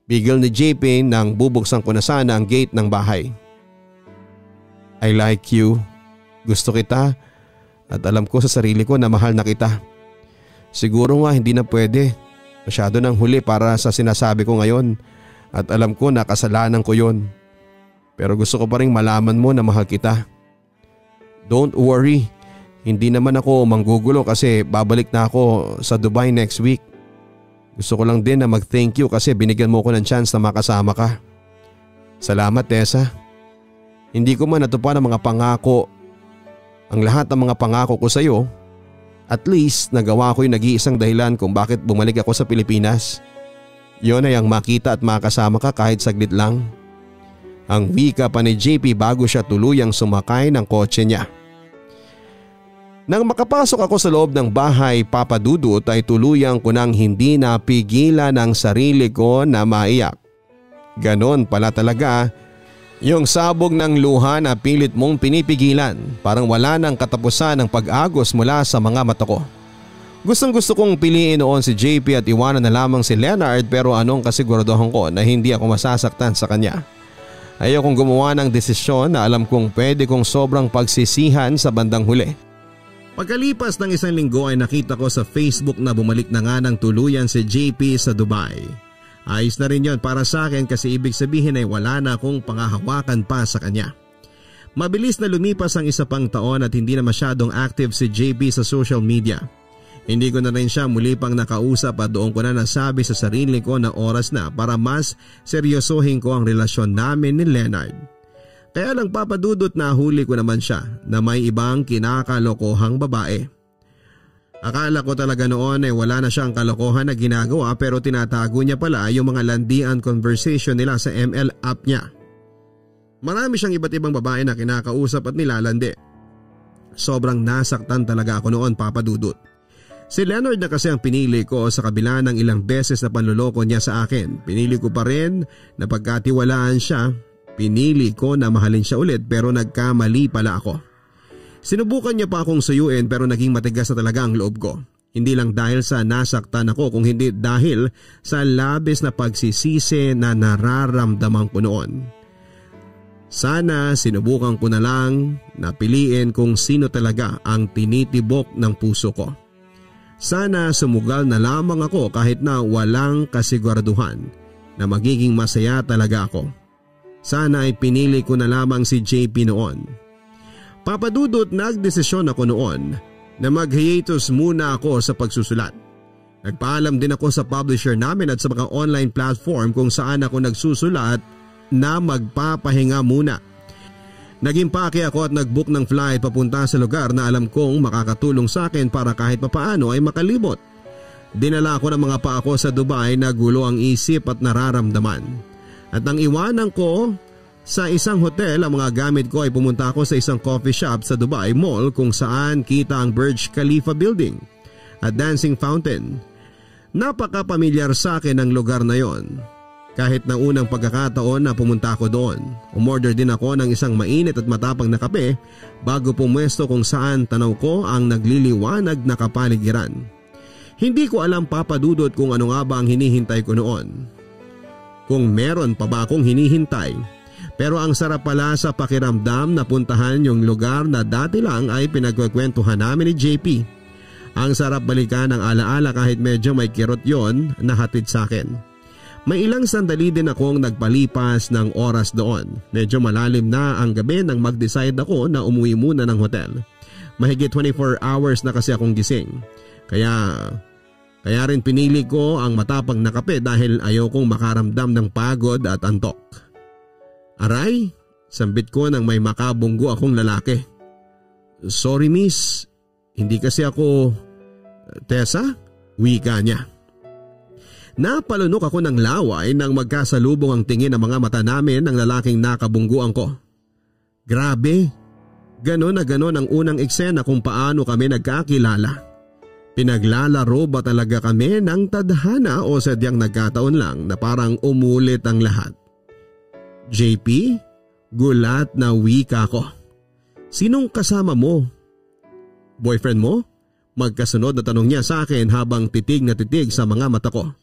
Speaker 2: Bigil ni JP nang bubuksan ko na sana ang gate ng bahay. I like you. Gusto kita at alam ko sa sarili ko na mahal na kita. Siguro nga hindi na pwede. Masyado nang huli para sa sinasabi ko ngayon at alam ko na kasalanan ko yon. Pero gusto ko pa rin malaman mo na mahal kita. Don't worry, hindi naman ako manggugulo kasi babalik na ako sa Dubai next week. Gusto ko lang din na mag-thank you kasi binigyan mo ko ng chance na makasama ka. Salamat Tessa. Hindi ko man natupad ang mga pangako. Ang lahat ng mga pangako ko sa iyo. At least nagawa ko yung nag-iisang dahilan kung bakit bumalik ako sa Pilipinas. Yon ay ang makita at makasama ka kahit saglit lang. Ang wika pa ni JP bago siya tuluyang sumakay ng kotse niya. Nang makapasok ako sa loob ng bahay Papadudut ay tuluyang ko nang hindi napigilan ang sarili ko na maiyak. Ganon pala talaga. Yung sabog ng luha na pilit mong pinipigilan, parang wala nang katapusan ng pag-agos mula sa mga mata ko. Gustong gusto kong piliin noon si JP at iwanan na lamang si Leonard pero anong kasiguraduhan ko na hindi ako masasaktan sa kanya. Ayokong gumawa ng desisyon na alam kong pwede kong sobrang pagsisihan sa bandang huli. Pagkalipas ng isang linggo ay nakita ko sa Facebook na bumalik na nga ng tuluyan si JP sa Dubai. Ayos na rin yon para sa akin kasi ibig sabihin ay wala na akong pangahawakan pa sa kanya.
Speaker 1: Mabilis na lumipas ang isa pang taon at hindi na masyadong active si JP sa social media. Hindi ko na rin siya muli pang nakausap at doon ko na nasabi sa sarili ko na oras na para mas seryosohin ko ang relasyon namin ni Leonard. Kaya lang papadudot na huli ko naman siya na may ibang kinakalokohang babae. Akala ko talaga noon ay wala na siyang kalokohan na ginagawa pero tinatago niya pala yung mga landian conversation nila sa ML app niya. Marami siyang iba't ibang babae na kinakausap at nilalandi. Sobrang nasaktan talaga ako noon, papadudot. Si Leonard na kasi ang pinili ko sa kabila ng ilang beses na panluloko niya sa akin. Pinili ko pa rin na pagkatiwalaan siya. Pinili ko na mahalin siya ulit pero nagkamali pala ako. Sinubukan niya pa akong suyuin pero naging matigas na talaga ang loob ko. Hindi lang dahil sa nasaktan ako kung hindi dahil sa labis na pagsisisi na nararamdaman ko noon. Sana sinubukan ko na lang na piliin kung sino talaga ang tinitibok ng puso ko. Sana sumugal na lamang ako kahit na walang kasiguraduhan na magiging masaya talaga ako. Sana ay pinili ko na lamang si JP noon. Papadudot, nagdesisyon ako noon na mag-hiatus muna ako sa pagsusulat. Nagpaalam din ako sa publisher namin at sa mga online platform kung saan ako nagsusulat na magpapahinga muna. Naging pake ako at nag-book ng flight papunta sa lugar na alam kong makakatulong sa akin para kahit papaano ay makalimot. Dinala ako ng mga paa ko sa Dubai na gulo ang isip at nararamdaman. At nang iwanan ko sa isang hotel ang mga gamit ko ay pumunta ako sa isang coffee shop sa Dubai Mall kung saan kita ang Burj Khalifa building at dancing fountain. Napaka-pamilyar sa akin ang lugar na yon. Kahit na unang pagkakataon na pumunta ako doon, umorder din ako ng isang mainit at matapang na kape bago pumwesto kung saan tanaw ko ang nagliliwanag na kapaligiran. Hindi ko alam, papadudot, kung ano nga ba ang hinihintay ko noon. Kung meron pa ba akong hinihintay. Pero ang sarap pala sa pakiramdam na puntahan yung lugar na dati lang ay pinagkukwentuhan namin ni JP. Ang sarap balikan ng alaala kahit medyo may kirot yon na hatid sa akin. May ilang sandali din akong nagpalipas ng oras doon. Medyo malalim na ang gabi nang mag-decide ako na umuwi muna ng hotel. Mahigit 24 hours na kasi akong gising. Kaya rin pinili ko ang matapang na kape dahil ayokong makaramdam ng pagod at antok. Aray, sambit ko nang may makabunggo akong lalaki. Sorry miss, hindi kasi ako… Tessa? Wika niya. Napalunok ako ng laway nang magkasalubong ang tingin ng mga mata namin ng lalaking nakabungguan ko. Grabe, ganon na ganon ang unang eksena kung paano kami nagkakilala. Pinaglalaro ba talaga kami ng tadhana o sadyang nagkataon lang na parang umulit ang lahat? JP, gulat na wika ko. Sinong kasama mo? Boyfriend mo? Magkasunod na tanong niya sa akin habang titig na titig sa mga mata ko.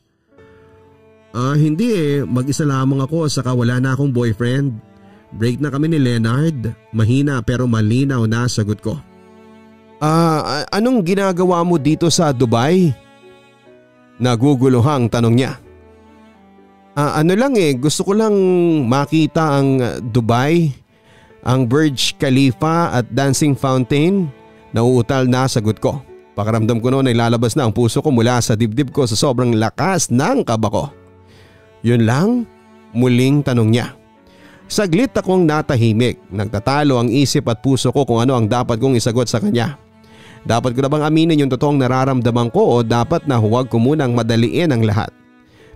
Speaker 1: Hindi mag-isa lamang ako saka wala na akong boyfriend. Break na kami ni Leonard. Mahina pero malinaw na sagot ko. Anong ginagawa mo dito sa Dubai? Naguguluhang tanong niya. Gusto ko lang makita ang Dubai, ang Burj Khalifa at dancing fountain. Nauutal na sagot ko. Pakiramdam ko noon ay lalabas na ang puso ko mula sa dibdib ko sa sobrang lakas ng kaba ko. Yun lang? Muling tanong niya. Saglit akong natahimik. Nagtatalo ang isip at puso ko kung ano ang dapat kong isagot sa kanya. Dapat ko na bang aminin yung totoong nararamdaman ko o dapat na huwag ko munang madaliin ang lahat?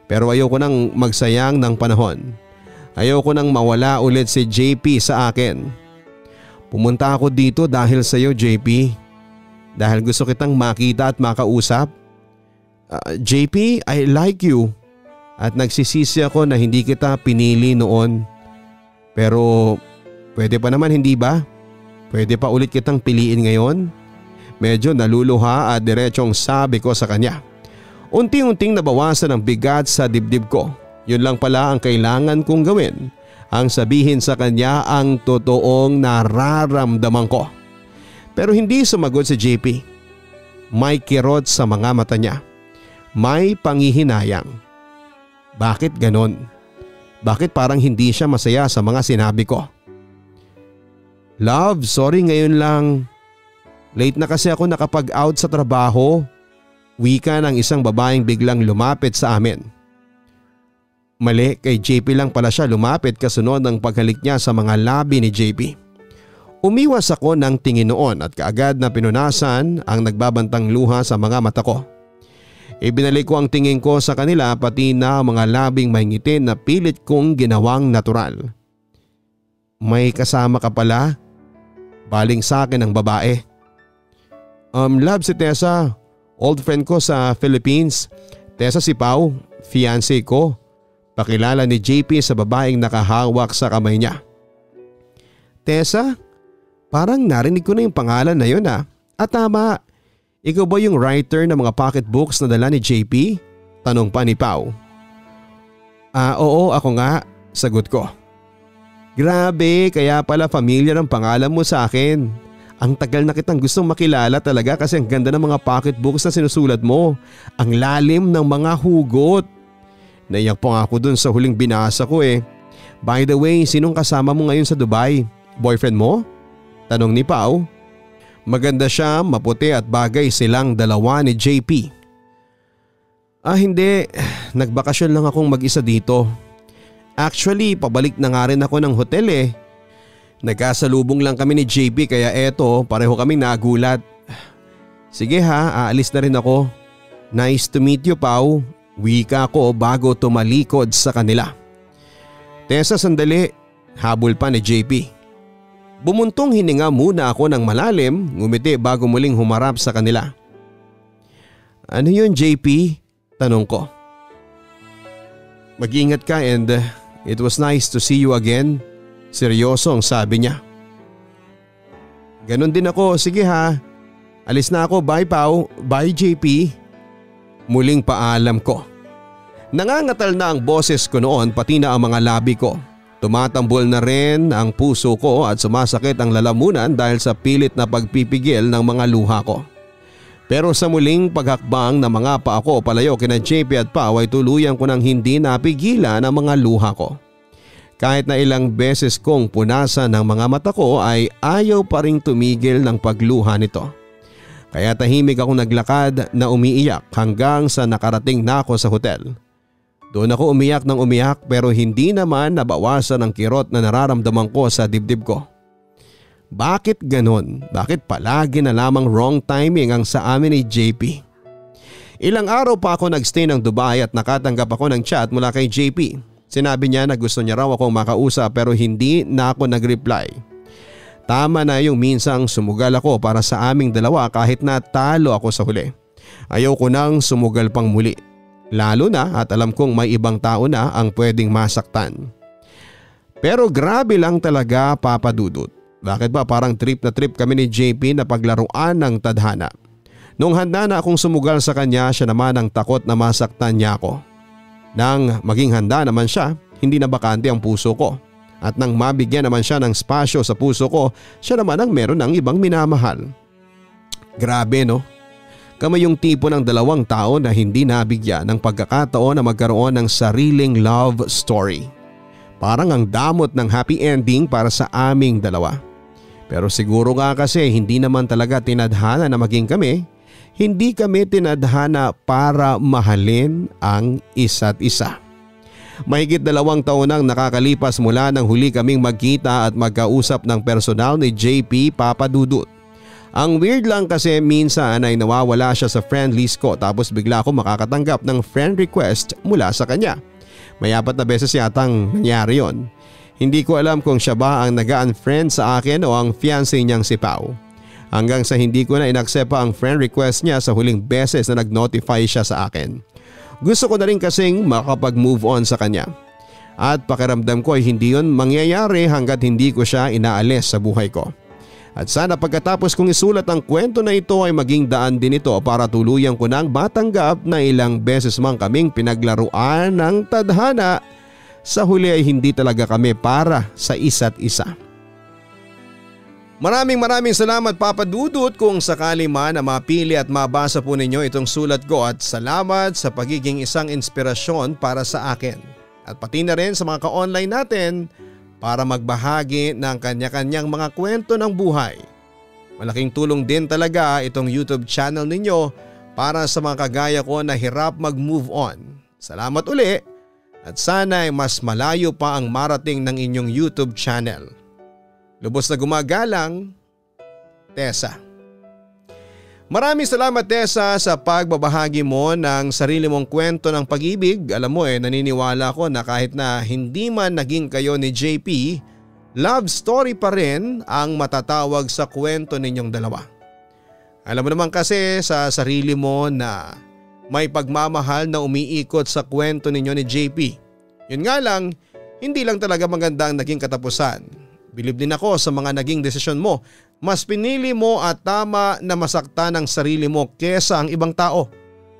Speaker 1: Pero ayoko nang magsayang ng panahon. Ayoko nang mawala ulit si JP sa akin. Pumunta ako dito dahil sa iyo, JP. Dahil gusto kitang makita at makausap. JP, I like you. At nagsisisi ako na hindi kita pinili noon. Pero pwede pa naman, hindi ba? Pwede pa ulit kitang piliin ngayon? Medyo naluluha at diretsong sabi ko sa kanya. Unti-unting nabawasan ang bigat sa dibdib ko. Yun lang pala ang kailangan kong gawin. Ang sabihin sa kanya ang totoong nararamdaman ko. Pero hindi sumagot si JP. May kirot sa mga mata niya. May panghihinayang. Bakit ganon? Bakit parang hindi siya masaya sa mga sinabi ko?
Speaker 2: Love, sorry ngayon lang. Late na kasi ako nakapag-out sa trabaho. Wika ng isang babaeng biglang lumapit sa amin. Mali, kay JP lang pala siya lumapit kasunod ng paghalik niya sa mga labi ni JP. Umiwas ako ng tingin noon at kaagad na pinunasan ang nagbabantang luha sa mga mata ko. Ibinalik ko ang tingin ko sa kanila pati na mga labing mahingitin na pilit kong ginawang natural. May kasama ka pala? Baling sa akin ang babae. Love, si Tessa. Old friend ko sa Philippines. Tessa si Pau, fiancé ko. Pakilala ni JP sa babaeng nakahawak sa kamay niya. Tessa? Parang narinig ko na yung pangalan na yun ah. At tama, ikaw ba yung writer ng mga pocketbooks na dala ni JP? Tanong pa ni Pau. Oo, ako nga, sagot ko. Grabe, kaya pala familiar ang pangalan mo sa akin. Ang tagal na kitang gustong makilala talaga kasi ang ganda ng mga pocketbooks na sinusulat mo. Ang lalim ng mga hugot. Naiyak po nga ako dun sa huling binasa ko eh. By the way, sinong kasama mo ngayon sa Dubai? Boyfriend mo? Tanong ni Pau. Maganda siya, maputi at bagay silang dalawa ni JP. Hindi. Nagbakasyon lang akong mag-isa dito. Actually, pabalik na nga rin ako ng hotel eh. Nagkasalubong lang kami ni JP kaya eto, pareho kaming nagulat. Sige ha, aalis na rin ako. Nice to meet you, Pau. Wika ko bago tumalikod sa kanila. Tessa, sandali. Habol pa ni JP. Bumuntong hininga muna ako ng malalim, ngumiti bago muling humarap sa kanila. Ano yun, JP? Tanong ko. Mag-ingat ka and it was nice to see you again. Seryoso ang sabi niya. Ganon din ako, sige ha. Alis na ako, bye Pau, bye JP. Muling paalam ko. Nangangatal na ang boses ko noon pati na ang mga labi ko. Tumatambol na rin ang puso ko at sumasakit ang lalamunan dahil sa pilit na pagpipigil ng mga luha ko. Pero sa muling paghakbang na mga paa ko palayo kina JP at Pau ay tuluyan ko nang hindi napigilan ang mga luha ko. Kahit na ilang beses kong punasan ng mga mata ko ay ayaw pa ring tumigil ng pagluha nito. Kaya tahimik akong naglakad na umiiyak hanggang sa nakarating na ako sa hotel. Doon ako umiyak ng umiyak pero hindi naman nabawasan ang kirot na nararamdaman ko sa dibdib ko. Bakit ganon? Bakit palagi na lamang wrong timing ang sa amin ni JP? Ilang araw pa ako nagstay ng Dubai at nakatanggap ako ng chat mula kay JP. Sinabi niya na gusto niya raw akong makausap pero hindi na ako nag-reply. Tama na yung minsang sumugal ako para sa aming dalawa kahit na talo ako sa huli. Ayaw ko nang sumugal pang muli. Lalo na at alam kong may ibang tao na ang pwedeng masaktan. Pero grabe lang talaga, Papa Dudut. Bakit ba parang trip na trip kami ni JP na paglaruan ng tadhana? Nung handa na akong sumugal sa kanya, siya naman ang takot na masaktan niya ako. Nang maging handa naman siya, hindi na bakante ang puso ko. At nang mabigyan naman siya ng spasyo sa puso ko, siya naman ang meron ng ibang minamahal. Grabe no? Kami yung tipo ng dalawang tao na hindi nabigyan ng pagkakataon na magkaroon ng sariling love story. Parang ang damot ng happy ending para sa aming dalawa. Pero siguro nga kasi hindi naman talaga tinadhana na maging kami. Hindi kami tinadhana para mahalin ang isa't isa. Mahigit 2 taon nang nakakalipas mula nang huli kaming magkita at magkausap ng personal ni JP, Papa Dudut. Ang weird lang kasi minsan ay nawawala siya sa friend list ko tapos bigla ako makakatanggap ng friend request mula sa kanya. May 4 na beses yatang nangyari yon. Hindi ko alam kung siya ba ang nag-unfriend sa akin o ang fiancé niyang si Pau. Hanggang sa hindi ko na inaccept pa ang friend request niya sa huling beses na nag-notify siya sa akin. Gusto ko na rin kasing makapag-move on sa kanya. At pakiramdam ko ay hindi yon mangyayari hanggat hindi ko siya inaalis sa buhay ko. At sana pagkatapos kong isulat ang kwento na ito ay maging daan din ito para tuluyan ko nang matanggap na ilang beses man kaming pinaglaruan ng tadhana. Sa huli ay hindi talaga kami para sa isa't isa. Maraming salamat Papa Dudut kung sakali man na mapili at mabasa po ninyo itong sulat ko at salamat sa pagiging isang inspirasyon para sa akin. At pati na rin sa mga ka-online natin
Speaker 1: para magbahagi ng kanya-kanyang mga kwento ng buhay. Malaking tulong din talaga itong YouTube channel ninyo para sa mga kagaya ko na hirap mag-move on. Salamat uli at sana ay mas malayo pa ang marating ng inyong YouTube channel. Lubos na gumagalang, Tessa. Maraming salamat Tessa sa pagbabahagi mo ng sarili mong kwento ng pag-ibig. Alam mo naniniwala ko na kahit na hindi man naging kayo ni JP, love story pa rin ang matatawag sa kwento ninyong dalawa. Alam mo naman kasi sa sarili mo na may pagmamahal na umiikot sa kwento ninyo ni JP. Yun nga lang, hindi lang talaga maganda ang naging katapusan. Bilib din ako sa mga naging desisyon mo. Mas pinili mo at tama na masaktan ang sarili mo kesa ang ibang tao.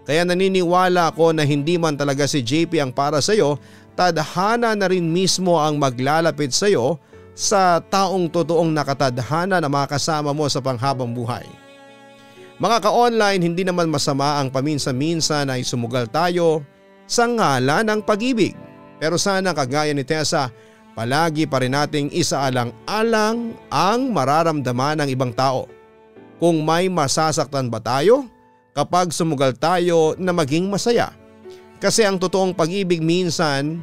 Speaker 1: Kaya naniniwala ako na hindi man talaga si JP ang para sa iyo, tadhana na rin mismo ang maglalapit sa iyo sa taong totoong nakatadhana na makasama mo sa panghabang buhay. Mga ka-online, hindi naman masama ang paminsan-minsan ay sumugal tayo sa ngalan ng pag-ibig. Pero sana kagaya ni Tessa, palagi pa rin nating isaalang-alang ang mararamdaman ng ibang tao. Kung may masasaktan ba tayo kapag sumugal tayo na maging masaya? Kasi ang totoong pag-ibig minsan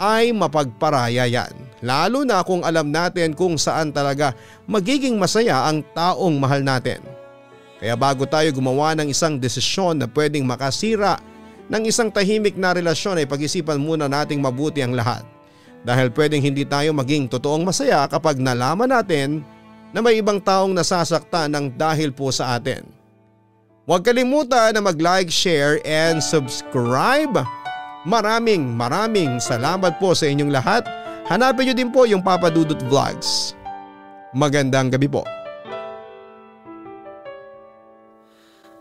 Speaker 1: ay mapagparaya yan. Lalo na kung alam natin kung saan talaga magiging masaya ang taong mahal natin. Kaya bago tayo gumawa ng isang desisyon na pwedeng makasira ng isang tahimik na relasyon ay pag-isipan muna nating mabuti ang lahat. Dahil pwedeng hindi tayo maging totoong masaya kapag nalaman natin na may ibang taong nasasaktan ng dahil po sa atin. Huwag kalimutan na mag-like, share and subscribe. Maraming salamat po sa inyong lahat. Hanapin nyo din po yung Papa Dudut Vlogs. Magandang gabi po.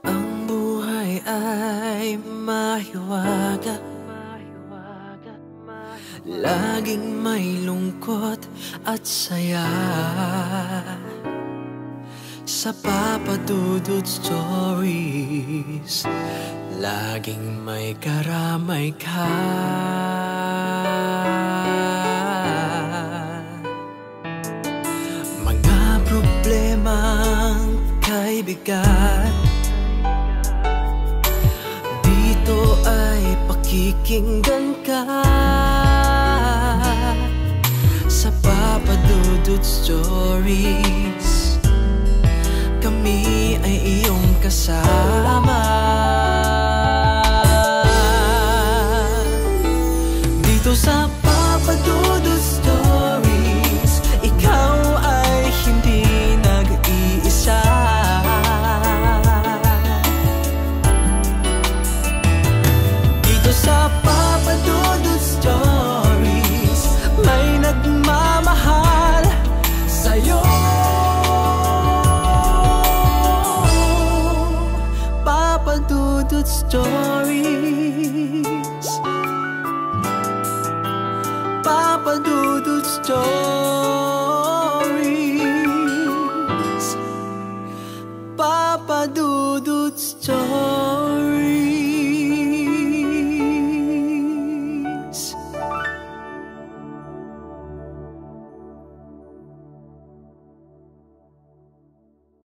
Speaker 3: Ang buhay ay mahiwaga, laging may lungkot at saya. Sa Papa Dudut Stories, laging may karamay ka. Mga problemang kay bigat, dito ay pakikinggan ka. Sa Papa Dudut Stories, kami ay iyong kasama. Dito sa Papa Dudut Stories, ikaw ay hindi nag-iisa. Dito sa Papa Dudut Stories, may nagmamahal sa'yo. Papa Dudut Stories, Papa Dudut Stories.